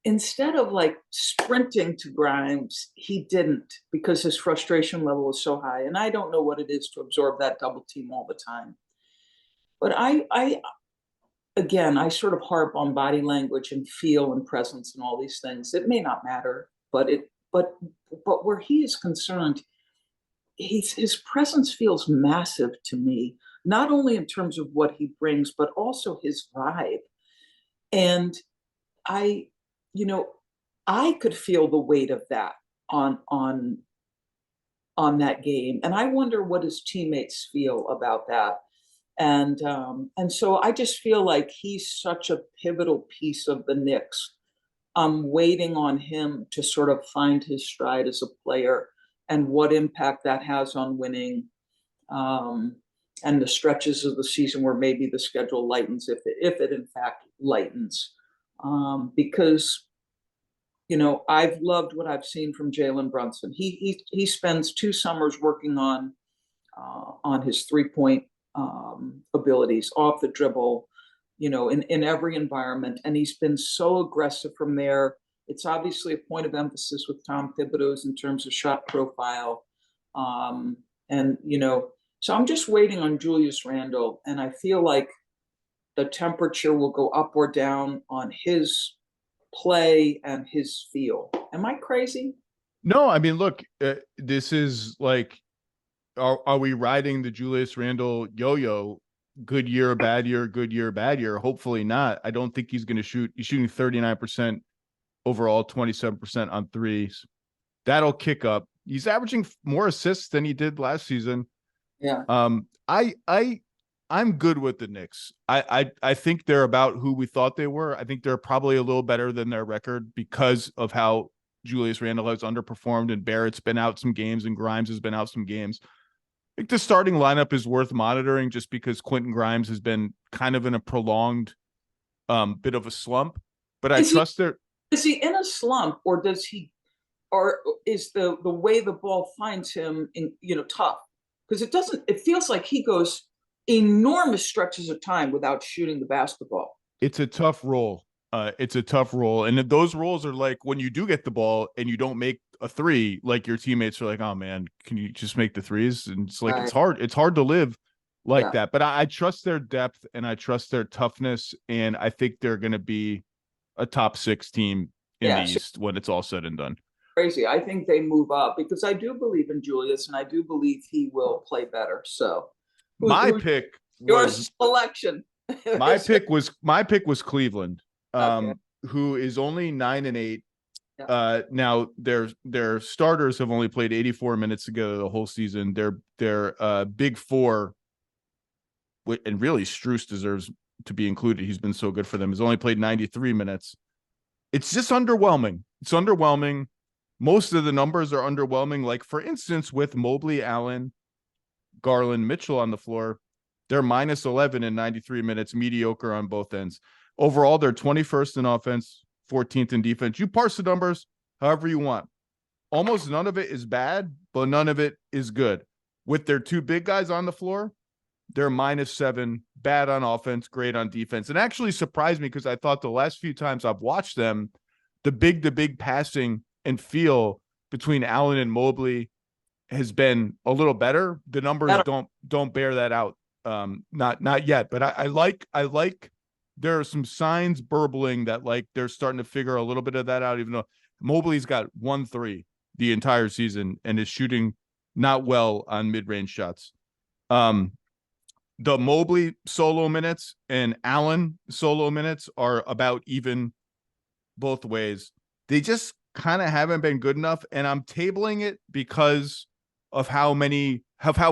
instead of like sprinting to Grimes, he didn't, because his frustration level was so high. And I don't know what it is to absorb that double team all the time. But again, I sort of harp on body language and feel and presence and all these things. It may not matter, but where he is concerned, his presence feels massive to me, not only in terms of what he brings, but also his vibe. And I, you know, I could feel the weight of that on on on that game, and I wonder what his teammates feel about that. And so I just feel like he's such a pivotal piece of the Knicks. I'm waiting on him to sort of find his stride as a player and what impact that has on winning, um, and the stretches of the season where maybe the schedule lightens, if it in fact lightens, because I've loved what I've seen from Jalen Brunson. He spends 2 summers working on his 3 point abilities off the dribble, in every environment. And he's been so aggressive from there. It's obviously a point of emphasis with Tom Thibodeau's in terms of shot profile. And, so I'm just waiting on Julius Randle. And I feel like the temperature will go up or down on his play and his feel. Am I crazy? No, I mean, look, this is like, are we riding the Julius Randle yo-yo? Good year, bad year, good year, bad year. Hopefully not. I don't think he's going to shoot. He's shooting 39% overall, 27% on threes. That'll kick up. He's averaging more assists than he did last season. Yeah. I'm good with the Knicks. I think they're about who we thought they were. I think they're probably a little better than their record because of how Julius Randle has underperformed and Barrett's been out some games and Grimes has been out some games. I think the starting lineup is worth monitoring just because Quentin Grimes has been kind of in a prolonged bit of a slump. But I trust their. Is he in a slump, or is the way the ball finds him tough? Because it feels like he goes enormous stretches of time without shooting the basketball. It's a tough role. It's a tough role. And those roles are like when you do get the ball and you don't make a three, like your teammates are like, oh man, can you just make the threes? And it's like, It's hard to live like that. But I trust their depth and I trust their toughness. And I think they're going to be a top 6 team in the East when it's all said and done. Crazy. I think they move up because I do believe in Julius and I do believe he will play better. So pick your selection. my pick was Cleveland, who is only 9-8. Yeah. Now their starters have only played 84 minutes together the whole season. Their big four, and really Strus deserves to be included. He's been so good for them. He's only played 93 minutes. It's just underwhelming. It's underwhelming. Most of the numbers are underwhelming. Like, for instance, with Mobley, Allen, Garland, Mitchell on the floor, they're minus 11 in 93 minutes, mediocre on both ends. Overall, they're 21st in offense, 14th in defense. You parse the numbers however you want. Almost none of it is bad, but none of it is good. With their 2 big guys on the floor, they're minus 7, bad on offense, great on defense. And actually surprised me because I thought the last few times I've watched them, the big passing and feel between Allen and Mobley has been a little better. The numbers don't bear that out. Not yet, but I like there are some signs burbling that like they're starting to figure a little bit of that out, even though Mobley's got 1-3 the entire season and is shooting not well on mid-range shots. The Mobley solo minutes and Allen solo minutes are about even both ways. They just kind of haven't been good enough, and I'm tabling it because of how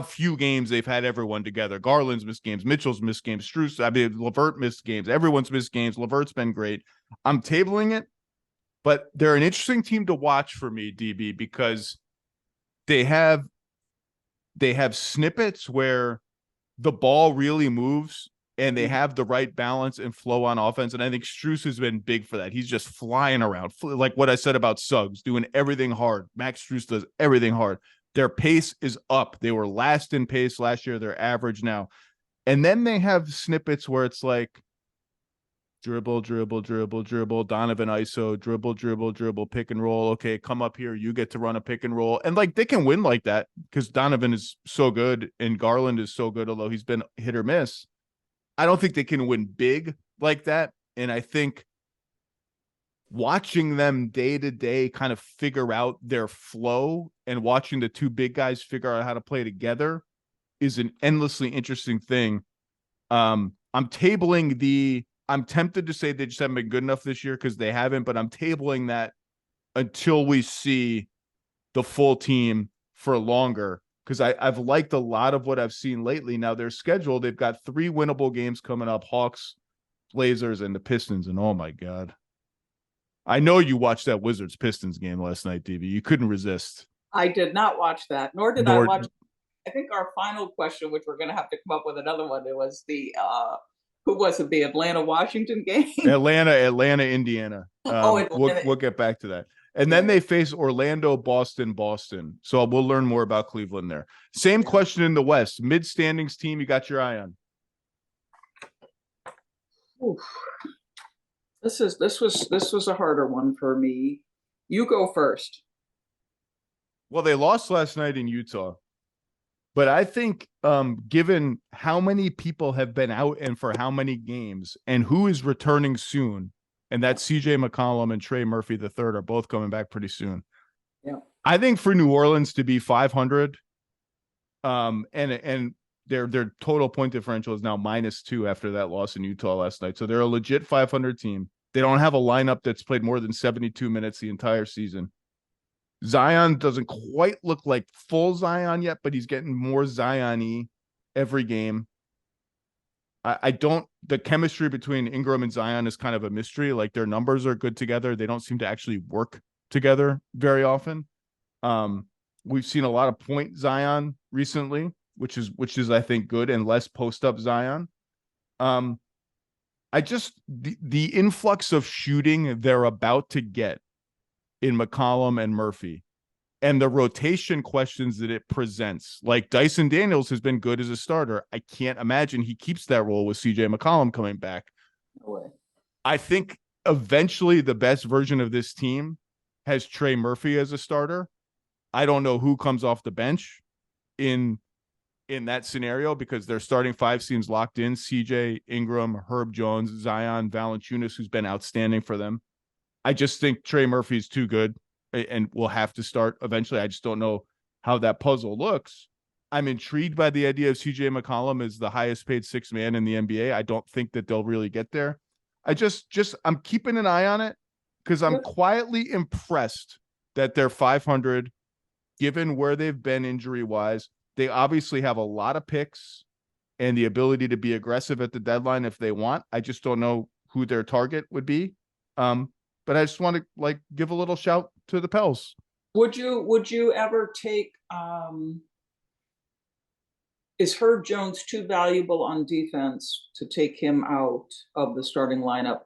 few games they've had everyone together. Garland's missed games, Mitchell's missed games, LeVert missed games, everyone's missed games. LeVert's been great. I'm tabling it, but they're an interesting team to watch for me, DB, because they have snippets where the ball really moves and they have the right balance and flow on offense. And I think Strus has been big for that. He's just flying around, like what I said about Suggs, doing everything hard. Max Strus does everything hard. Their pace is up. They were last in pace last year. They're average now. And then they have snippets where it's like dribble, Donovan ISO, dribble, pick and roll. Okay, come up here. You get to run a pick and roll. And like they can win like that because Donovan is so good and Garland is so good, although he's been hit or miss. I don't think they can win big like that. And I think watching them day to day kind of figure out their flow and watching the two big guys figure out how to play together is an endlessly interesting thing. I'm tempted to say they just haven't been good enough this year because they haven't, but I'm tabling that until we see the full team for longer, because I've liked a lot of what I've seen lately. Now their schedule, they've got 3 winnable games coming up: Hawks, Blazers, and the Pistons. And oh my God, I know you watched that Wizards Pistons game last night, DB. You couldn't resist. I did not watch that, nor did I watch. I think our final question, which we're going to have to come up with another one, it was the who was it? The Atlanta Washington game. Atlanta, Indiana. Atlanta. We'll get back to that. And then they face Orlando, Boston. So we'll learn more about Cleveland there. Same question in the West. Mid-standings team you got your eye on. Oof. This was a harder one for me. You go first. Well, they lost last night in Utah. But I think given how many people have been out and for how many games and who is returning soon, and that's CJ McCollum and Trey Murphy III are both coming back pretty soon. Yeah. I think for New Orleans to be 500, and their total point differential is now -2 after that loss in Utah last night. So they're a legit 500 team. They don't have a lineup that's played more than 72 minutes the entire season. Zion doesn't quite look like full Zion yet, but he's getting more Zion-y every game. The chemistry between Ingram and Zion is kind of a mystery. Like their numbers are good together. They don't seem to actually work together very often. We've seen a lot of point Zion recently, which is I think good, and less post-up Zion. The influx of shooting they're about to get in McCollum and Murphy, and the rotation questions that it presents. Like Dyson Daniels has been good as a starter. I can't imagine he keeps that role with CJ McCollum coming back. No way. I think eventually the best version of this team has Trey Murphy as a starter. I don't know who comes off the bench in that scenario, because their starting 5 seems locked in: CJ, Ingram, Herb Jones, Zion, Valanciunas, who's been outstanding for them. I just think Trey Murphy is too good and will have to start eventually. I just don't know how that puzzle looks. I'm intrigued by the idea of CJ McCollum as the highest paid 6th man in the NBA. I don't think that they'll really get there. I'm keeping an eye on it because I'm quietly impressed that they're 500, given where they've been injury-wise. They obviously have a lot of picks and the ability to be aggressive at the deadline if they want. I just don't know who their target would be. But I just want to give a little shout to the Pels. Would you ever take is Herb Jones too valuable on defense to take him out of the starting lineup?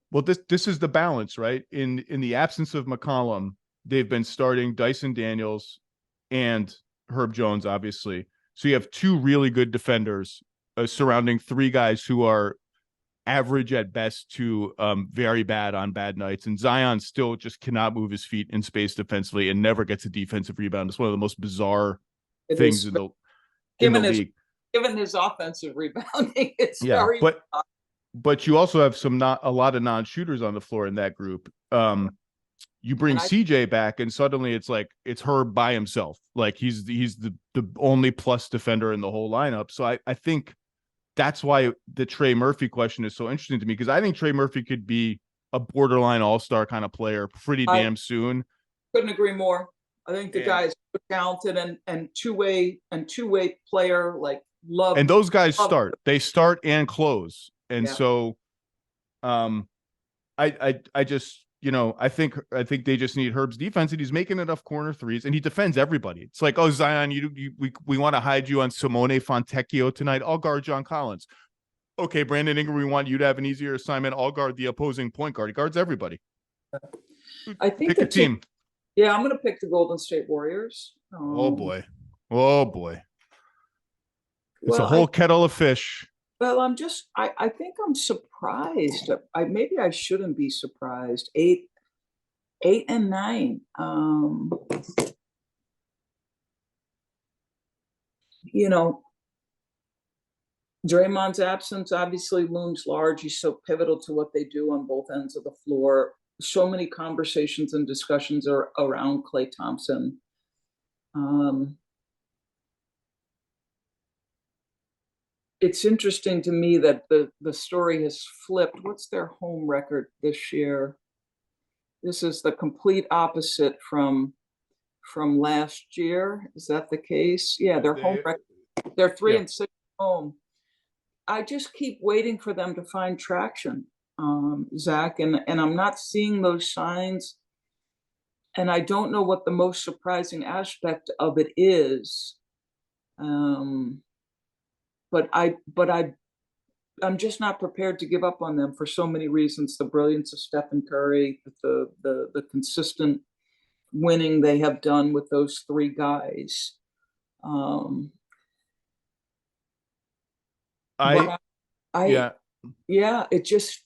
Well, this is the balance, right? In the absence of McCollum, they've been starting Dyson Daniels and Herb Jones, obviously. So you have 2 really good defenders surrounding 3 guys who are average at best to very bad on bad nights. And Zion still just cannot move his feet in space defensively and never gets a defensive rebound. It's one of the most bizarre things in the league. Given his offensive rebounding, it's very but you also have a lot of non-shooters on the floor in that group. You bring CJ back and suddenly it's Herb by himself. Like he's the only plus defender in the whole lineup. So I think that's why the Trey Murphy question is so interesting to me, because I think Trey Murphy could be a borderline all-star kind of player pretty damn soon. Couldn't agree more. I think the guy is so talented and two-way player, like love. And those guys start. They start and close. And so I just, I think they just need Herb's defense, and he's making enough corner threes, and he defends everybody. It's like, oh, Zion, we want to hide you on Simone Fontecchio tonight. I'll guard John Collins. Okay, Brandon Ingram, we want you to have an easier assignment. I'll guard the opposing point guard. He guards everybody. I think pick a team. Yeah, I'm going to pick the Golden State Warriors. Oh boy. It's a whole kettle of fish. Well, I think I'm surprised. Maybe I shouldn't be surprised. 8 and 9. Draymond's absence obviously looms large. He's so pivotal to what they do on both ends of the floor. So many conversations and discussions are around Klay Thompson. It's interesting to me that the story has flipped. What's their home record this year? This is the complete opposite from last year. Is that the case? Yeah, their home record. They're 3-6 at home. I just keep waiting for them to find traction, Zach, and I'm not seeing those signs. And I don't know what the most surprising aspect of it is. But I'm just not prepared to give up on them for so many reasons. The brilliance of Stephen Curry, the consistent winning they have done with those three guys. It just,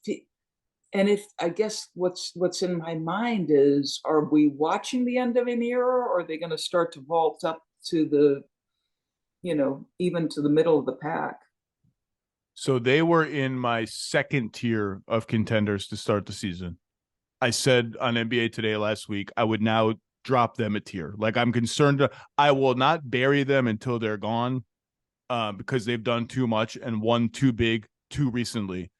and if I guess what's in my mind is, are we watching the end of an era, or are they going to start to vault up to the, even to the middle of the pack? So they were in my second tier of contenders to start the season. I said on NBA Today last week, I would now drop them a tier. Like, I'm concerned. I will not bury them until they're gone, because they've done too much and won too big too recently.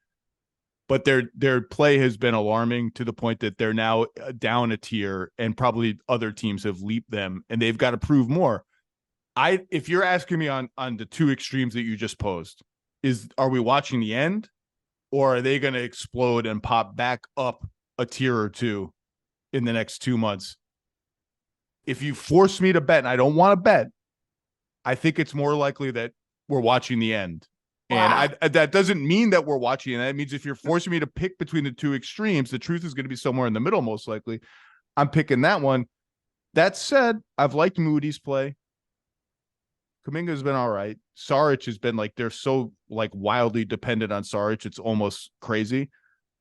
But their play has been alarming to the point that they're now down a tier, and probably other teams have leaped them, and they've got to prove more. If you're asking me on the two extremes that you just posed, are we watching the end, or are they going to explode and pop back up a tier or two in the next 2 months? If you force me to bet, and I don't want to bet, I think it's more likely that we're watching the end. Wow. And that doesn't mean that we're watching. That means if you're forcing me to pick between the two extremes, the truth is going to be somewhere in the middle, most likely. I'm picking that one. That said, I've liked Moody's play. Kuminga's been all right. Saric has been they're so wildly dependent on Saric. It's almost crazy.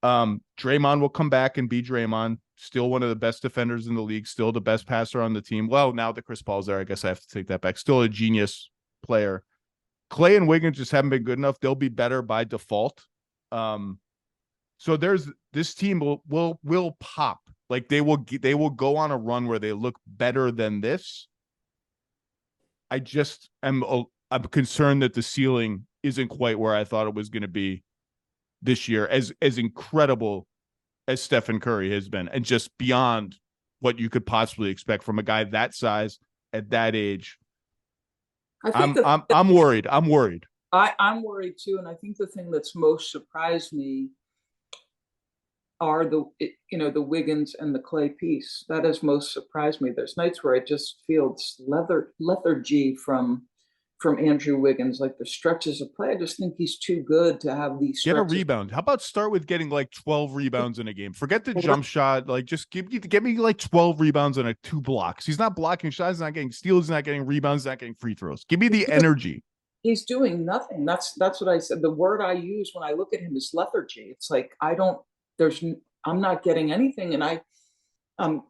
Draymond will come back and be Draymond. Still one of the best defenders in the league. Still the best passer on the team. Well, now that Chris Paul's there, I guess I have to take that back. Still a genius player. Klay and Wiggins just haven't been good enough. They'll be better by default. So this team will pop. They will go on a run where they look better than this. I just I'm concerned that the ceiling isn't quite where I thought it was going to be this year, as incredible as Stephen Curry has been, and just beyond what you could possibly expect from a guy that size at that age. I'm worried. I'm worried too, and I think the thing that's most surprised me are the Wiggins and the Klay piece. That has most surprised me. There's nights where I just feel lethargy from Andrew Wiggins, the stretches of play. I just think he's too good to have these stretches. Get a rebound. How about start with getting 12 rebounds in a game? Forget the jump shot. Just give me 12 rebounds and 2 blocks. He's not blocking shots. He's not getting steals. He's not getting rebounds. He's not getting free throws. Give me the energy. He's doing nothing. That's what I said. The word I use when I look at him is lethargy. It's I'm not getting anything, and I'm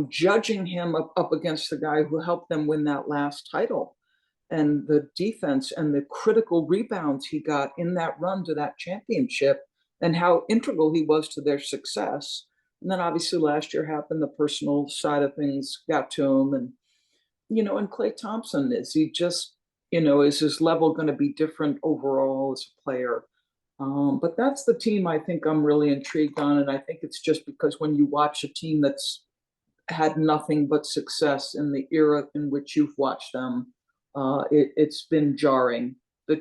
judging him up against the guy who helped them win that last title, and the defense and the critical rebounds he got in that run to that championship, and how integral he was to their success. And then obviously last year happened, the personal side of things got to him, and and Klay Thompson, is he just, is his level going to be different overall as a player? But that's the team I think I'm really intrigued on. And I think it's just because when you watch a team that's had nothing but success in the era in which you've watched them, it's been jarring. The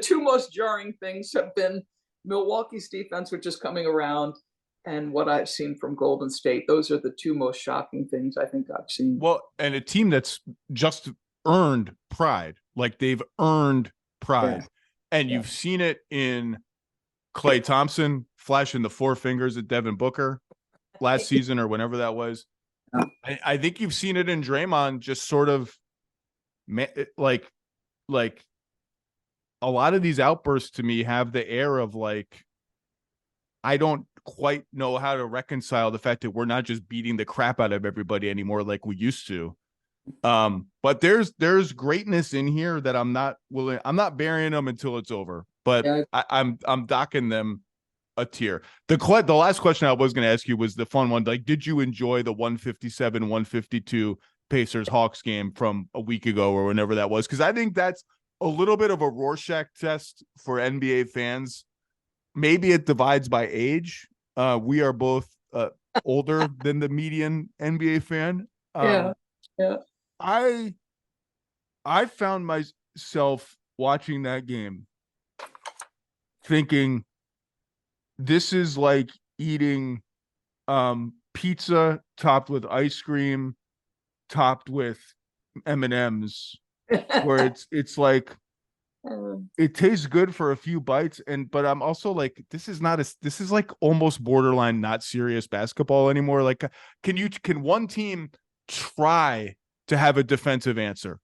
two most jarring things have been Milwaukee's defense, which is coming around, and what I've seen from Golden State. Those are the two most shocking things I think I've seen. Well, and a team that's just earned pride. They've earned pride. Yeah. And you've seen it in Klay Thompson flashing the 4 fingers at Devin Booker last season or whenever that was. I think you've seen it in Draymond, just sort of like a lot of these outbursts to me have the air of I don't quite know how to reconcile the fact that we're not just beating the crap out of everybody anymore like we used to. But there's greatness in here that I'm not burying them until it's over, but Yeah. I'm docking them a tier. The last question I was going to ask you was the fun one. Like, did you enjoy the 157-152 Pacers Hawks game from a week ago or whenever that was? Because I think that's a little bit of a Rorschach test for NBA fans. Maybe it divides by age. We are both older than the median NBA fan. Yeah. Yeah. I found myself watching that game thinking this is like eating pizza topped with ice cream topped with M&Ms, where it's like it tastes good for a few bites, but I'm also like, this is like almost borderline not serious basketball anymore. Like, can one team try to have a defensive answer?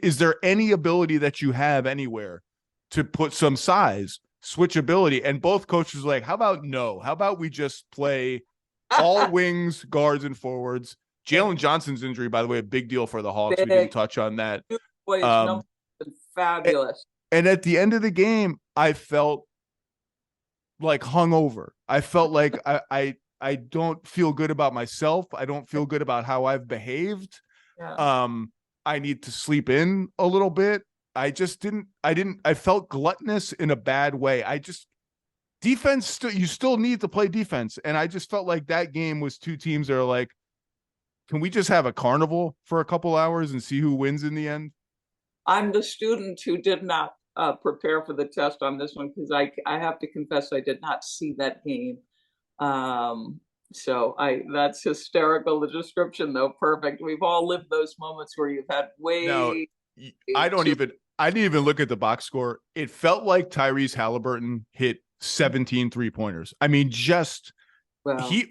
Is there any ability that you have anywhere to put some size, switchability? And both coaches are like, how about we just play all wings, guards, and forwards? Jalen Johnson's injury, by the way, a big deal for the Hawks. We didn't touch on that. Fabulous. And at the end of the game, I felt like hungover. I felt like I don't feel good about myself. I don't feel good about how I've behaved. Yeah. I need to sleep in a little bit. I felt gluttonous in a bad way. Defense, you still need to play defense. And I just felt like that game was two teams that are like, can we just have a carnival for a couple hours and see who wins in the end? I'm the student who did not prepare for the test on this one because I have to confess I did not see that game. So that's hysterical. The description though, perfect. We've all lived those moments where you've had way. I didn't even look at the box score. It felt like Tyrese Halliburton hit 17 3-pointers. I mean, he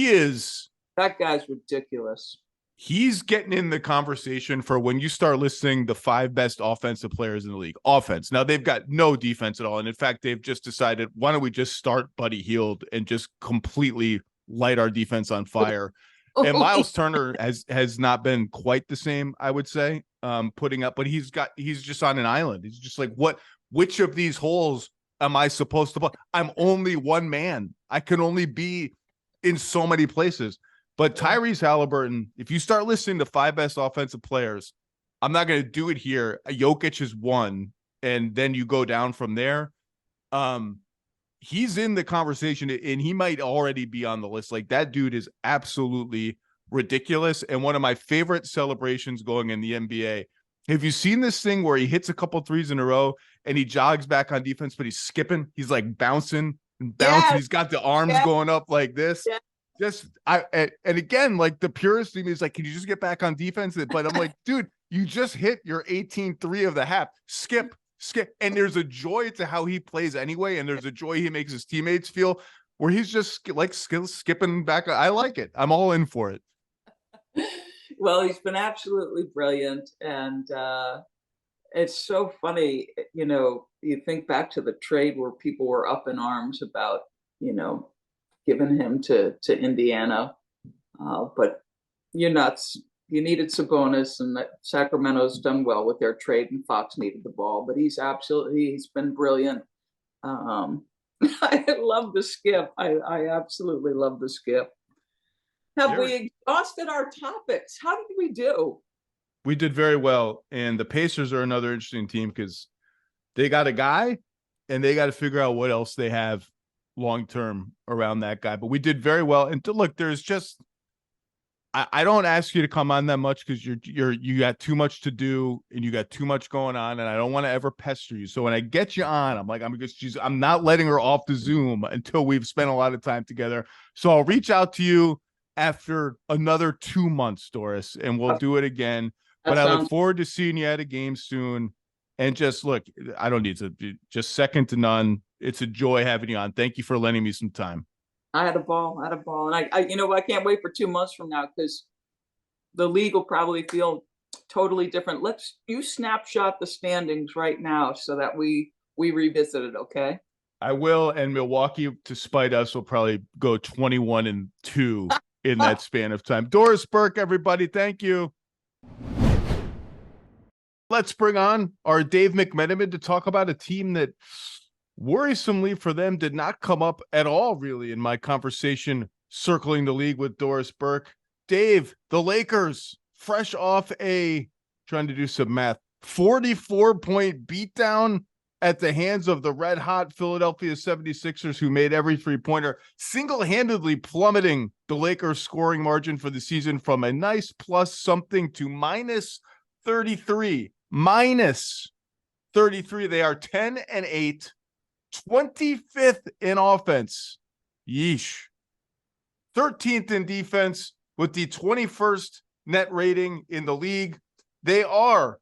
is. That guy's ridiculous. He's getting in the conversation for when you start listing the 5 best offensive players in the league. Offense. Now they've got no defense at all. And in fact, they've just decided, why don't we just start Buddy Hield and just completely light our defense on fire? And Miles Turner has not been quite the same, I would say, putting up, but he's just on an island. He's just like, which of these holes am I supposed to play? I'm only one man. I can only be in so many places. But Tyrese Halliburton, if you start listening to 5 best offensive players, I'm not going to do it here. Jokic is one, and then you go down from there. He's in the conversation, and he might already be on the list. Like, that dude is absolutely ridiculous. And one of my favorite celebrations going in the NBA. Have you seen this thing where he hits a couple threes in a row and he jogs back on defense, but he's skipping? He's like bouncing and bouncing. Yes. He's got the arms going up like this. Yes. And again, like, the purist thing is like, can you just get back on defense? But I'm like, dude, you just hit your 18-3 of the half. Skip. And there's a joy to how he plays anyway. And there's a joy he makes his teammates feel where he's just like skipping back. I like it. I'm all in for it. Well, he's been absolutely brilliant. And it's so funny, you think back to the trade where people were up in arms about, giving him to Indiana. But you're nuts. You needed Sabonis, and Sacramento's done well with their trade, and Fox needed the ball. But he's been brilliant. I love the skip. I absolutely love the skip. Have we exhausted our topics? How did we do? We did very well. And the Pacers are another interesting team because they got a guy, and they got to figure out what else they have long-term around that guy. But we did very well. And look, there's just, I don't ask you to come on that much because you got too much to do and you got too much going on, and I don't want to ever pester you. So when I get you on, I'm not letting her off the Zoom until we've spent a lot of time together. So I'll reach out to you after another 2 months, Doris, and we'll do it again. But I look forward to seeing you at a game soon. And just look, I don't need to, just second to none. It's a joy having you on. Thank you for lending me some time. I had a ball. And I can't wait for 2 months from now because the league will probably feel totally different. You snapshot the standings right now so that we revisit it. Okay. I will. And Milwaukee, to spite us, will probably go 21-2 in that span of time. Doris Burke, everybody. Thank you. Let's bring on our Dave McMenamin to talk about a team that worrisomely for them did not come up at all, really, in my conversation circling the league with Doris Burke. Dave, the Lakers, fresh off trying to do some math, 44-point beatdown at the hands of the red-hot Philadelphia 76ers, who made every three-pointer, single-handedly plummeting the Lakers' scoring margin for the season from a nice plus something to minus 33. Minus 33. They are 10-8, 25th in offense. Yeesh. 13th in defense with the 21st net rating in the league. They are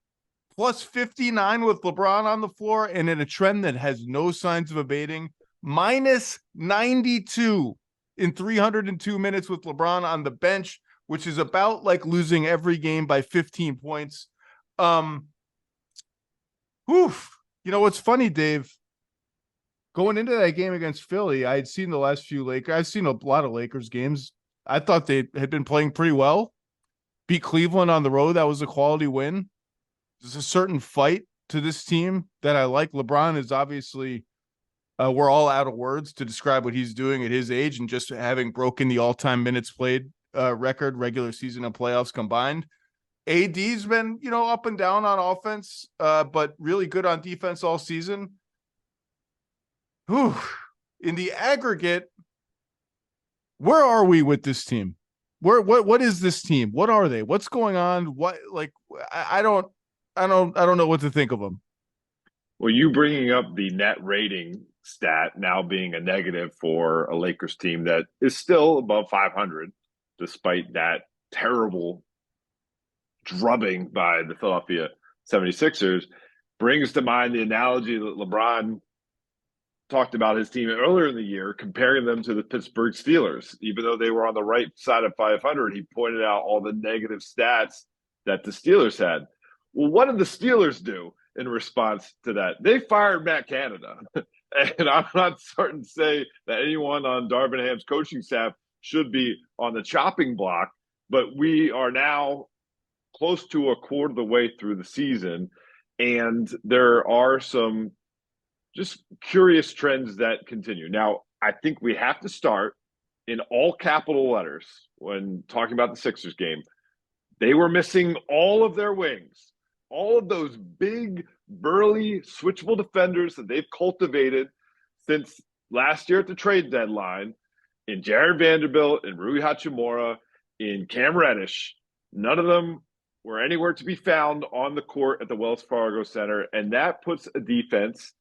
plus 59 with LeBron on the floor, and in a trend that has no signs of abating, minus 92 in 302 minutes with LeBron on the bench, which is about like losing every game by 15 points. You know what's funny, Dave? Going into that game against Philly, I had seen the last few Lakers. I've seen a lot of Lakers games. I thought they had been playing pretty well. Beat Cleveland on the road. That was a quality win. There's a certain fight to this team that I like. LeBron is obviously, we're all out of words to describe what he's doing at his age and just having broken the all-time minutes played record, regular season and playoffs combined. AD's been, up and down on offense, but really good on defense all season. Whew. In the aggregate, where are we with this team? What is this team? What are they? What's going on? I don't know what to think of them. Well, you bringing up the net rating stat now being a negative for a Lakers team that is still above 500, despite that terrible drubbing by the Philadelphia 76ers, brings to mind the analogy that LeBron talked about his team earlier in the year, comparing them to the Pittsburgh Steelers. Even though they were on the right side of 500, he pointed out all the negative stats that the Steelers had. Well, what did the Steelers do in response to that? They fired Matt Canada. And I'm not certain to say that anyone on Darvin Ham's coaching staff should be on the chopping block, but we are now close to a quarter of the way through the season, and there are some just curious trends that continue. Now, I think we have to start in all capital letters when talking about the Sixers game. They were missing all of their wings, all of those big, burly, switchable defenders that they've cultivated since last year at the trade deadline in Jared Vanderbilt, in Rui Hachimura, in Cam Reddish. None of them were anywhere to be found on the court at the Wells Fargo Center, and that puts a defense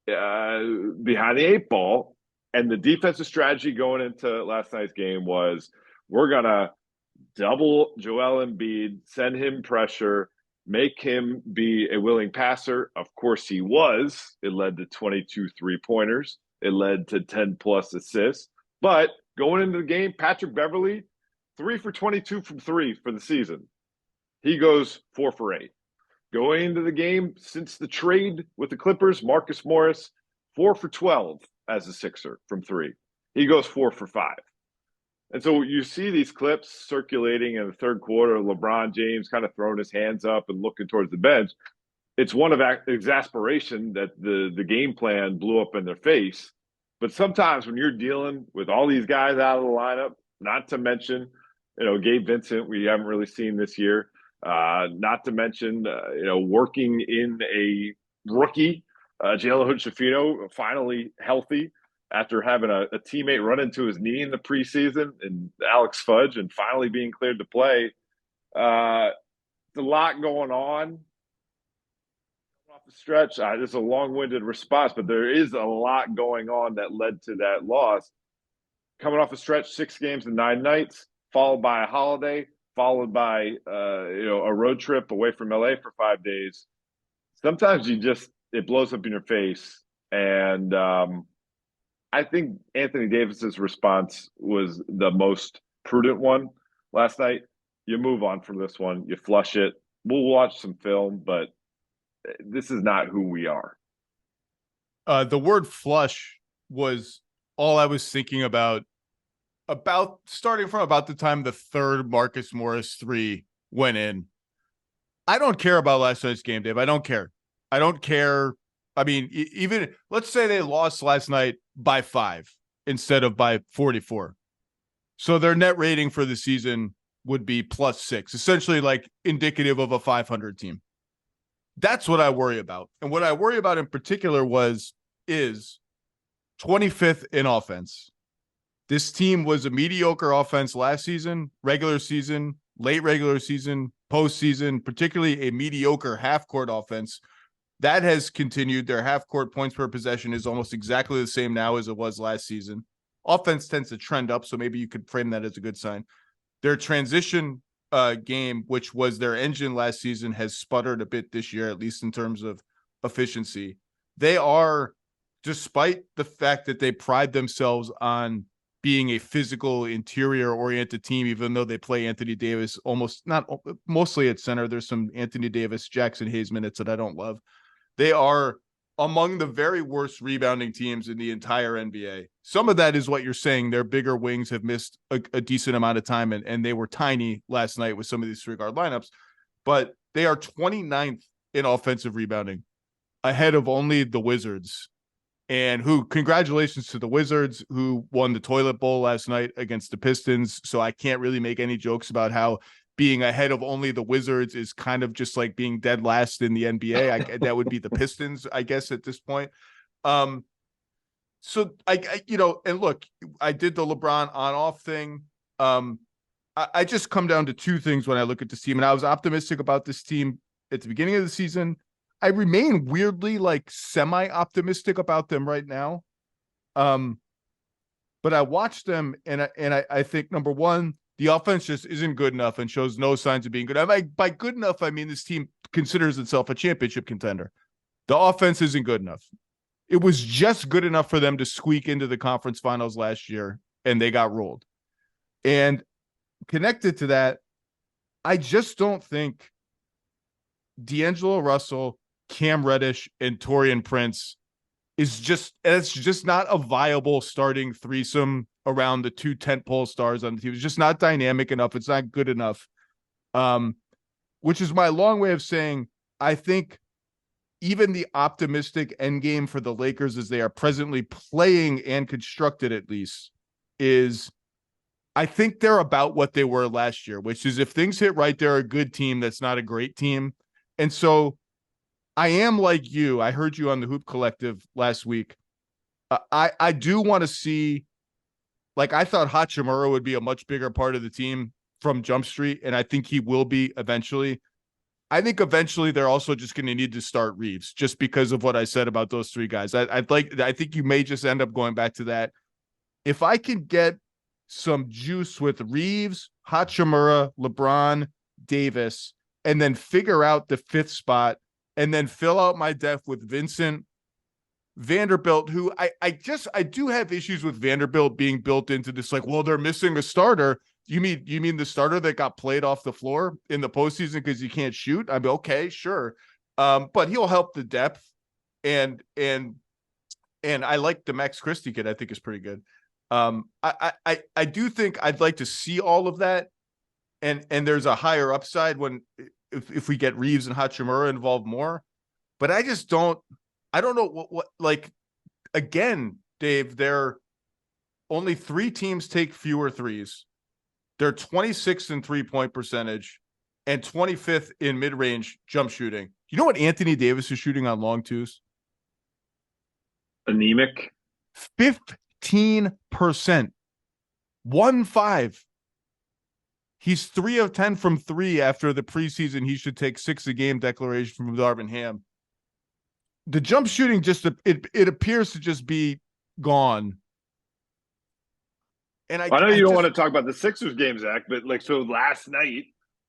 behind the eight ball. And the defensive strategy going into last night's game was, we're going to double Joel Embiid, send him pressure, make him be a willing passer. Of course he was. It led to 22 three-pointers. It led to 10-plus assists. But going into the game, Patrick Beverley, 3 for 22 from three for the season. He goes 4 for 8. Going into the game, since the trade with the Clippers, Marcus Morris, 4 for 12 as a Sixer from three. He goes 4 for 5. And so you see these clips circulating in the third quarter, LeBron James kind of throwing his hands up and looking towards the bench. It's one of exasperation that the game plan blew up in their face. But sometimes when you're dealing with all these guys out of the lineup, not to mention, Gabe Vincent, we haven't really seen this year. Not to mention, working in a rookie, Jalen Hood-Schifino, finally healthy after having a teammate run into his knee in the preseason, and Alex Fudge, and finally being cleared to play. There's a lot going on off the stretch. This is a long-winded response, but there is a lot going on that led to that loss. Coming off a stretch, 6 games and 9 nights, followed by a holiday, followed by a road trip away from LA for 5 days. Sometimes it blows up in your face. And I think Anthony Davis's response was the most prudent one last night. You move on from this one, you flush it. We'll watch some film, but this is not who we are. The word flush was all I was thinking about starting from about the time the third Marcus Morris 3 went in. I don't care about last night's game, Dave. I don't care. I don't care. I mean, even let's say they lost last night by 5 instead of by 44. So their net rating for the season would be +6, essentially like indicative of a 500 team. That's what I worry about. And what I worry about in particular is 25th in offense. This team was a mediocre offense last season, regular season, late regular season, postseason, particularly a mediocre half-court offense. That has continued. Their half-court points per possession is almost exactly the same now as it was last season. Offense tends to trend up, so maybe you could frame that as a good sign. Their transition game, which was their engine last season, has sputtered a bit this year, at least in terms of efficiency. They are, despite the fact that they pride themselves on being a physical, interior-oriented team, even though they play Anthony Davis mostly at center. There's some Anthony Davis, Jackson Hayes minutes that I don't love. They are among the very worst rebounding teams in the entire NBA. Some of that is what you're saying. Their bigger wings have missed a decent amount of time, and they were tiny last night with some of these 3-guard lineups. But they are 29th in offensive rebounding, ahead of only the Wizards. And congratulations to the Wizards, who won the toilet bowl last night against the Pistons. So I can't really make any jokes about how being ahead of only the Wizards is kind of just like being dead last in the NBA. That would be the Pistons, I guess, at this point. So and look, I did the LeBron on-off thing. I just come down to two things when I look at this team, and I was optimistic about this team at the beginning of the season. I remain weirdly like semi-optimistic about them right now. But I watched them and I think, number one, the offense just isn't good enough and shows no signs of being good. By good enough, I mean this team considers itself a championship contender. The offense isn't good enough. It was just good enough for them to squeak into the conference finals last year, and they got rolled. And connected to that, I just don't think D'Angelo Russell, Cam Reddish, and Taurean Prince it's just not a viable starting threesome around the two tentpole stars on the team. It's just not dynamic enough. It's not good enough. Which is my long way of saying, I think even the optimistic end game for the Lakers as they are presently playing and constructed, at least, is I think they're about what they were last year, which is if things hit right, they're a good team that's not a great team. And so I am like you. I heard you on the Hoop Collective last week. I do want to see, like, I thought Hachimura would be a much bigger part of the team from Jump Street, and I think he will be eventually. I think eventually they're also just going to need to start Reaves just because of what I said about those three guys. I think you may just end up going back to that. If I can get some juice with Reaves, Hachimura, LeBron, Davis, and then figure out the fifth spot, and then fill out my depth with Vincent, Vanderbilt, who I do have issues with Vanderbilt being built into this, like, well, they're missing a starter. You mean the starter that got played off the floor in the postseason because he can't shoot? I mean, okay, sure. But he'll help the depth. And I like the Max Christie kid, I think is pretty good. I do think I'd like to see all of that. And there's a higher upside if we get Reaves and Hachimura involved more. But I don't know what like, again, Dave, there only 3 teams take fewer threes. They're 26th in 3-point percentage and 25th in mid-range jump shooting. You know what Anthony Davis is shooting on long twos? Anemic. 15%. 1-5. He's 3 of 10 from 3 after the preseason. He should take 6 a game declaration from Darvin Ham. The jump shooting it appears to just be gone. And I know you don't want to talk about the Sixers game, Zach, but so last night,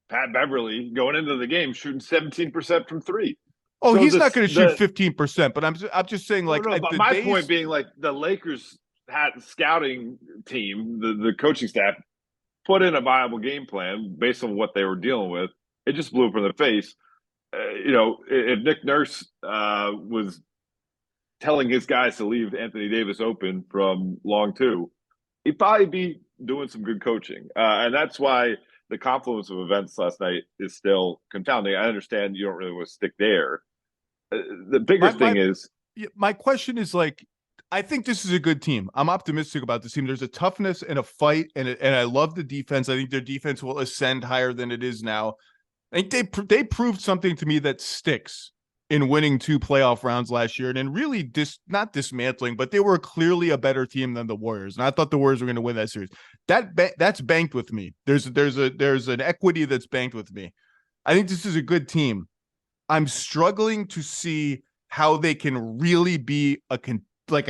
Pat Beverly going into the game shooting 17% from 3. Oh, so he's not going to shoot 15%, but I'm just saying, like, but my point being, like, the Lakers scouting team, the coaching staff put in a viable game plan based on what they were dealing with. It just blew up in the face. If Nick Nurse was telling his guys to leave Anthony Davis open from long two, he'd probably be doing some good coaching. And that's why the confluence of events last night is still confounding. I understand you don't really want to stick there. The bigger thing is, my question is like, I think this is a good team. I'm optimistic about this team. There's a toughness and a fight, and I love the defense. I think their defense will ascend higher than it is now. I think they proved something to me that sticks in winning 2 playoff rounds last year, and then really not dismantling, but they were clearly a better team than the Warriors. And I thought the Warriors were going to win that series. That's banked with me. There's an equity that's banked with me. I think this is a good team. I'm struggling to see how they can really be a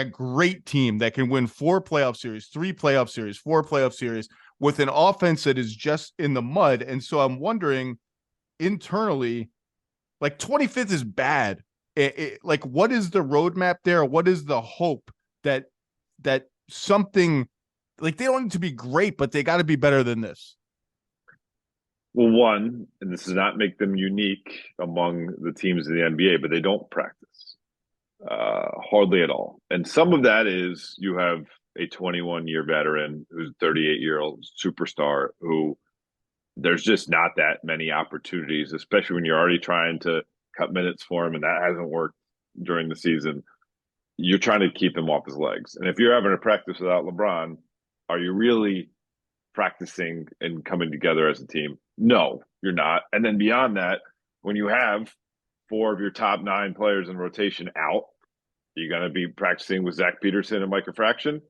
great team that can win 4 playoff series, 3 playoff series, 4 playoff series with an offense that is just in the mud. And so I'm wondering internally, like 25th is bad. Like, what is the roadmap there? What is the hope that something, like, they don't need to be great, but they got to be better than this? well, one, and this does not make them unique among the teams in the NBA, but they don't practice hardly at all. And some of that is you have a 21-year veteran who's a 38-year-old superstar who there's just not that many opportunities, especially when you're already trying to cut minutes for him, and that hasn't worked during the season. You're trying to keep him off his legs. And if you're having a practice without LeBron, are you really practicing and coming together as a team? No, you're not. And then beyond that, when you have 4 of your top 9 players in rotation out, you're going to be practicing with Zach Peterson and Micah Fraction.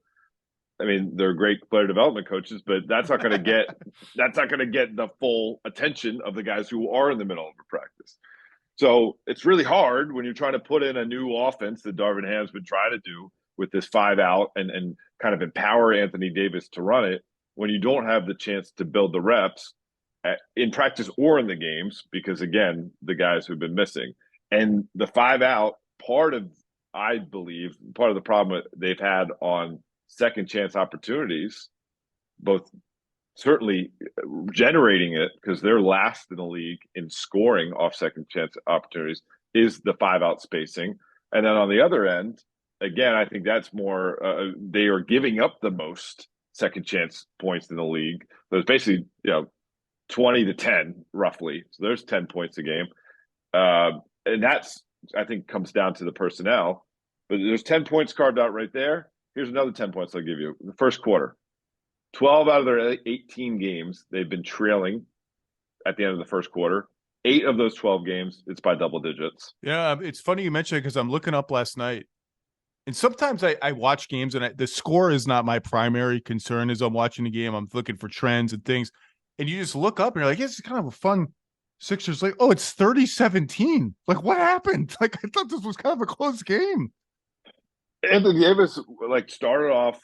I mean, they're great player development coaches, but that's not going to get the full attention of the guys who are in the middle of a practice. So it's really hard when you're trying to put in a new offense that Darvin Ham's been trying to do with this 5 out and kind of empower Anthony Davis to run it when you don't have the chance to build the reps in practice or in the games, because again, the guys who've been missing. And the 5 out, I believe part of the problem they've had on second chance opportunities, both certainly generating it because they're last in the league in scoring off second chance opportunities, is the 5 out spacing. And then on the other end, again, I think that's more they are giving up the most second chance points in the league. So it's basically 20-10 roughly. So there's 10 points a game, and that's, I think, comes down to the personnel. But there's 10 points carved out right there. Here's another 10 points I'll give you. The first quarter, 12 out of their 18 games, they've been trailing at the end of the first quarter. 8 of those 12 games, it's by double digits. Yeah, it's funny you mentioned it because I'm looking up last night. And sometimes I watch games and the score is not my primary concern as I'm watching the game. I'm looking for trends and things. And you just look up and you're like, it's kind of a fun Sixers. Like, oh, it's 30-17. Like, what happened? Like, I thought this was kind of a close game. Anthony Davis started off,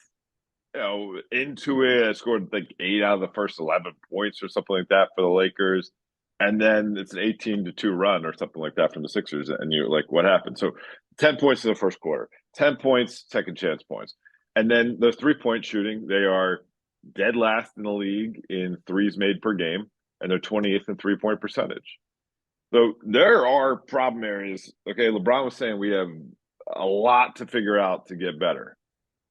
into it. Scored 8 out of the first 11 points or something like that for the Lakers, and then it's an 18-2 run or something like that from the Sixers. And you're like, what happened? So 10 points in the first quarter, 10 points second chance points, and then the 3-point shooting. They are dead last in the league in threes made per game, and they're 28th in 3-point percentage. So there are problem areas. Okay, LeBron was saying we have a lot to figure out to get better.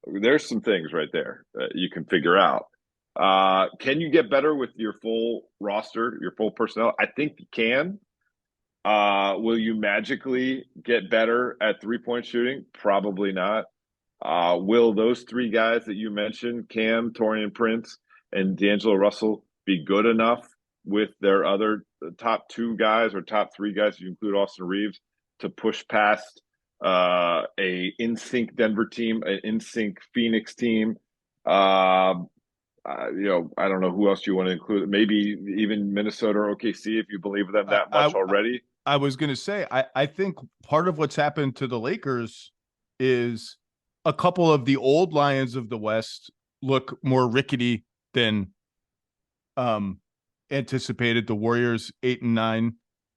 There's some things right there that you can figure out. Can you get better with your full roster, your full personnel? I think you can. Will you magically get better at 3-point shooting? Probably not. Will those 3 guys that you mentioned, Cam, Taurean Prince, and D'Angelo Russell, be good enough with their other top 2 guys or top 3 guys, if you include Austin Reaves, to push past a in-sync Denver team, an in-sync Phoenix team? I don't know who else you want to include. Maybe even Minnesota or OKC, if you believe them that much already. I was going to say, I think part of what's happened to the Lakers is a couple of the old Lions of the West look more rickety than anticipated. The Warriors 8 and 9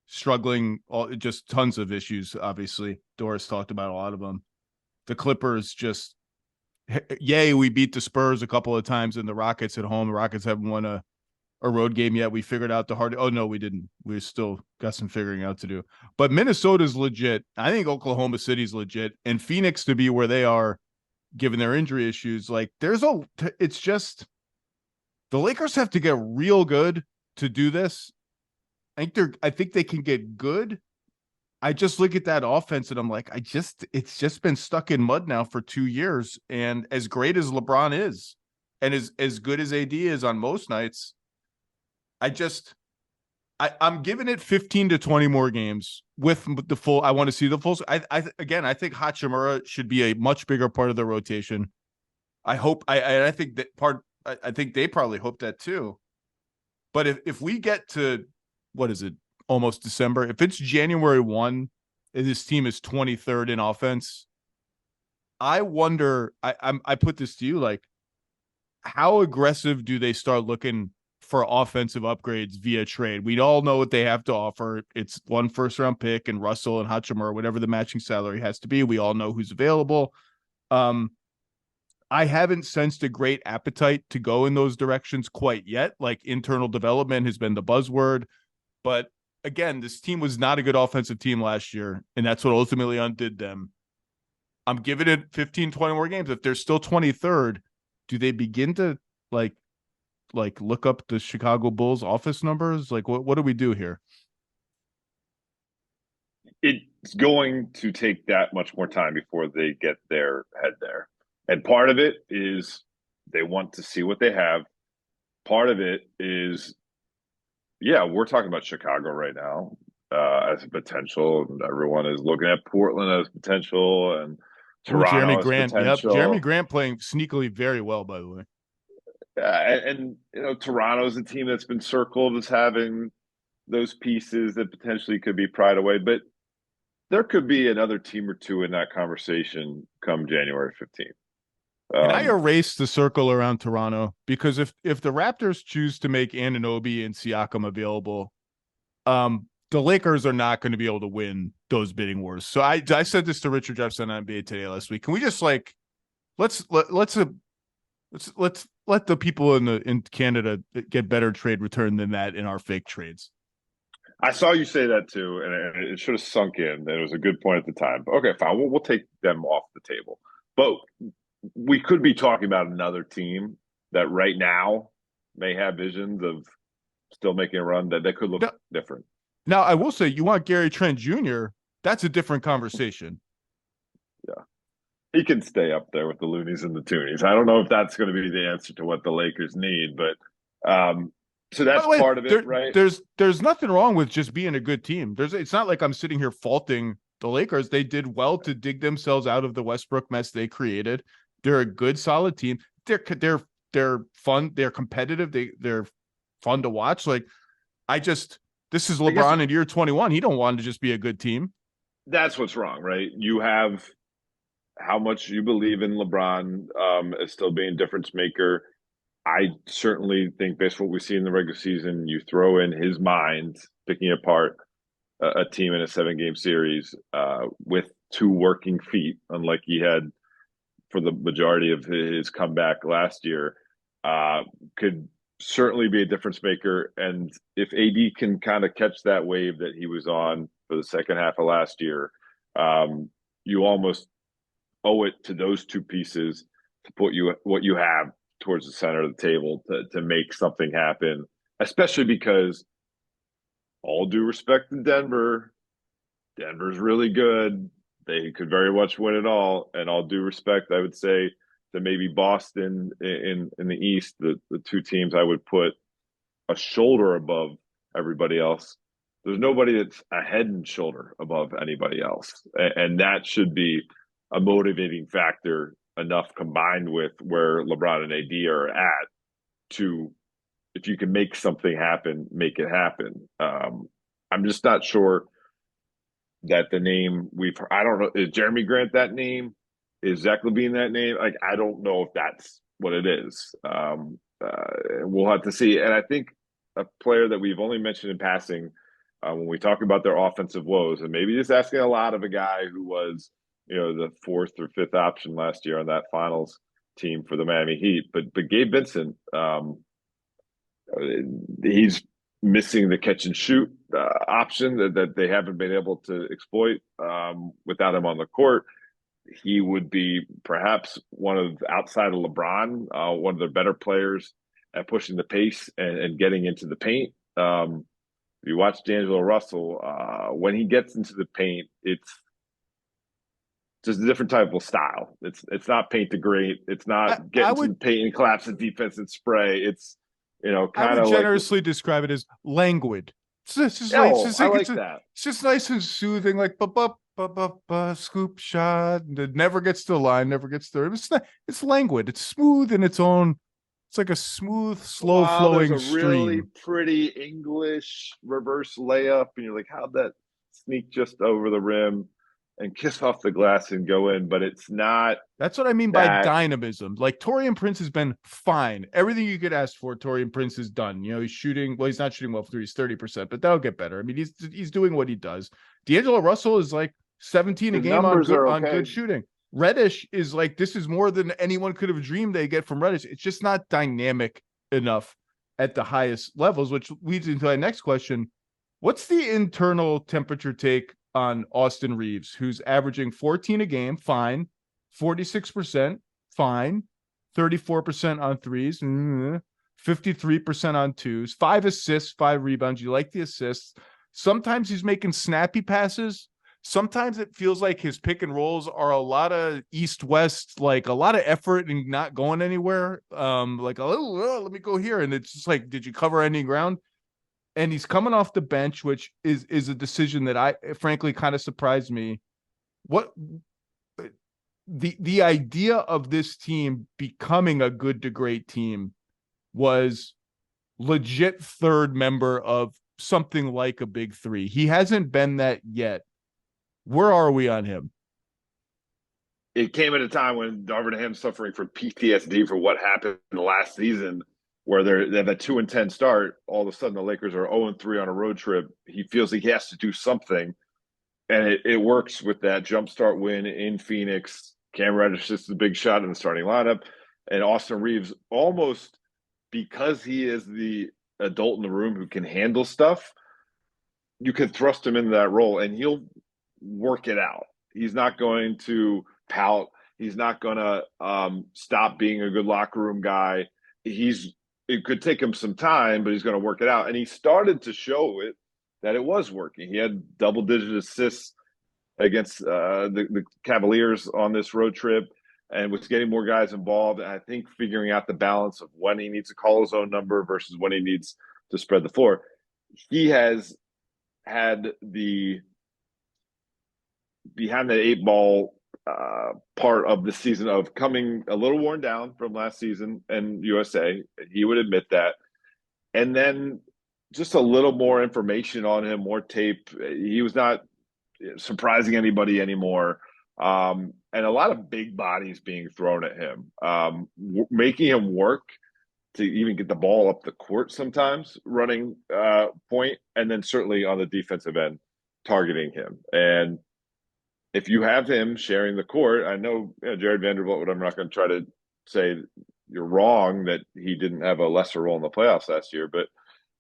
struggling, just tons of issues. Obviously, Doris talked about a lot of them. The Clippers just, yay, we beat the Spurs a couple of times, and the Rockets at home. The Rockets haven't won a road game yet. We figured out the hard. Oh no, we didn't. We still got some figuring out to do. But Minnesota's legit. I think Oklahoma City's legit, and Phoenix to be where they are, given their injury issues. Like it's just the Lakers have to get real good to do this. I think they can get good. I just look at that offense and I'm like, it's just been stuck in mud now for 2 years. And as great as LeBron is, and as good as AD is on most nights, I'm giving it 15 to 20 more games with the full. I want to see the full. I think Hachimura should be a much bigger part of the rotation. I hope. I think that part. I think they probably hope that too. But if we get to, what is it, almost December? If it's January 1 and this team is 23rd in offense, I wonder. I put this to you, like, how aggressive do they start looking for offensive upgrades via trade? We all know what they have to offer. It's 1 first-round pick and Russell and Hachimura, whatever the matching salary has to be. We all know who's available. I haven't sensed a great appetite to go in those directions quite yet. Like, internal development has been the buzzword. But again, this team was not a good offensive team last year, and that's what ultimately undid them. I'm giving it 15, 20 more games. If they're still 23rd, do they begin to like look up the Chicago Bulls office numbers? Like, what do we do here? It's going to take that much more time before they get their head there. And part of it is they want to see what they have. Part of it is, yeah, we're talking about Chicago right now as a potential. And everyone is looking at Portland as potential and Toronto Jeremy as Grant. potential. Yep. Jeremy Grant playing sneakily very well, by the way. And you know, Toronto is a team that's been circled as having those pieces that potentially could be pried away. But there could be another team or two in that conversation come January 15th. Can I erase the circle around Toronto? Because if the Raptors choose to make Anunoby and Siakam available, the Lakers are not going to be able to win those bidding wars. So I said this to Richard Jefferson on NBA Today last week. Can we just let's let the people in Canada get better trade return than that in our fake trades? I saw you say that too, and it should have sunk in. It was a good point at the time. But okay, fine. We'll take them off the table. But we could be talking about another team that right now may have visions of still making a run that could look different. Now, I will say, you want Gary Trent Jr., that's a different conversation. Yeah. He can stay up there with the loonies and the toonies. I don't know if that's going to be the answer to what the Lakers need, but so that's part of it, right? There's nothing wrong with just being a good team. It's not like I'm sitting here faulting the Lakers. They did well to dig themselves out of the Westbrook mess they created. They're a good, solid team. They're fun. They're competitive. They're fun to watch. Like, this is LeBron in year 21. He don't want to just be a good team. That's what's wrong, right? You have how much you believe in LeBron as still being a difference maker. I certainly think based on what we see in the regular season, you throw in his mind picking apart a team in a 7-game series with 2 working feet, unlike he had for the majority of his comeback last year, could certainly be a difference maker. And if AD can kind of catch that wave that he was on for the second half of last year, you almost owe it to those 2 pieces to put what you have towards the center of the table to make something happen, especially because, all due respect to Denver's really good. They could very much win it all. And all due respect, I would say, to maybe Boston in the East, the 2 teams I would put a shoulder above everybody else. There's nobody that's a head and shoulder above anybody else. And that should be a motivating factor enough, combined with where LeBron and AD are at, to, if you can make something happen, make it happen. I'm just not sure that the name I don't know, is Jeremy Grant that name? Is Zach LaVine that name? Like, I don't know if that's what it is. We'll have to see. And I think a player that we've only mentioned in passing when we talk about their offensive woes, and maybe just asking a lot of a guy who was, the 4th or 5th option last year on that finals team for the Miami Heat. But Gabe Vincent, he's missing the catch and shoot option that they haven't been able to exploit without him on the court. He would be perhaps one of, outside of LeBron, one of the better players at pushing the pace and getting into the paint. You watch D'Angelo Russell, when he gets into the paint, it's just a different type of style. It's not paint to great. It's not I getting to the paint and collapse the defense and spray. It's I kind would of like, generously describe it as languid. I like that. It's just nice and soothing, like scoop shot. And it never gets to the line, never gets there. It's languid. It's smooth in its own. It's like a smooth, slow flowing There's a really stream. pretty English reverse layup, and you're like, how'd that sneak just over the rim and kiss off the glass and go in? But it's not That's what I mean by that. dynamism. Like Taurean Prince has been fine. Everything you could ask for, Taurean Prince has done. He's shooting. Well, he's not shooting well for 3. He's 30%, but that'll get better. I mean, he's doing what he does. D'Angelo Russell is like 17 a His game on numbers good are on okay. good shooting. Reddish is like, this is more than anyone could have dreamed they get from Reddish. It's just not dynamic enough at the highest levels, which leads into my next question. What's the internal temperature take on Austin Reaves, who's averaging 14 a game? Fine. 46%, fine. 34% on threes, 53% on twos, 5 assists, 5 rebounds. You like the assists. Sometimes he's making snappy passes. Sometimes it feels like his pick and rolls are a lot of east-west, like a lot of effort and not going anywhere. Like a little, let me go here. And it's just like, did you cover any ground? And he's coming off the bench, which is a decision that I frankly kind of surprised me. What the idea of this team becoming a good to great team was legit third member of something like a big 3. He hasn't been that yet. Where are we on him? It came at a time when Darvin Ham suffering from PTSD for what happened last season, where they have a 2-10 start. All of a sudden, the Lakers are 0-3 on a road trip. He feels like he has to do something, and it works with that jumpstart win in Phoenix. Cam Reddish is a big shot in the starting lineup, and Austin Reaves, almost because he is the adult in the room who can handle stuff, you can thrust him into that role, and he'll work it out. He's not going to pout. He's not going to stop being a good locker room guy. It could take him some time, but he's going to work it out. And he started to show it that it was working. He had double-digit assists against the Cavaliers on this road trip and was getting more guys involved. And I think figuring out the balance of when he needs to call his own number versus when he needs to spread the floor. He has had the behind the 8 ball part of the season of coming a little worn down from last season and USA. He would admit that. And then just a little more information on him, more tape. He was not surprising anybody anymore. And a lot of big bodies being thrown at him, making him work to even get the ball up the court sometimes, running point, and then certainly on the defensive end, targeting him. And if you have him sharing the court, I know Jared Vanderbilt, but I'm not going to try to say you're wrong that he didn't have a lesser role in the playoffs last year. But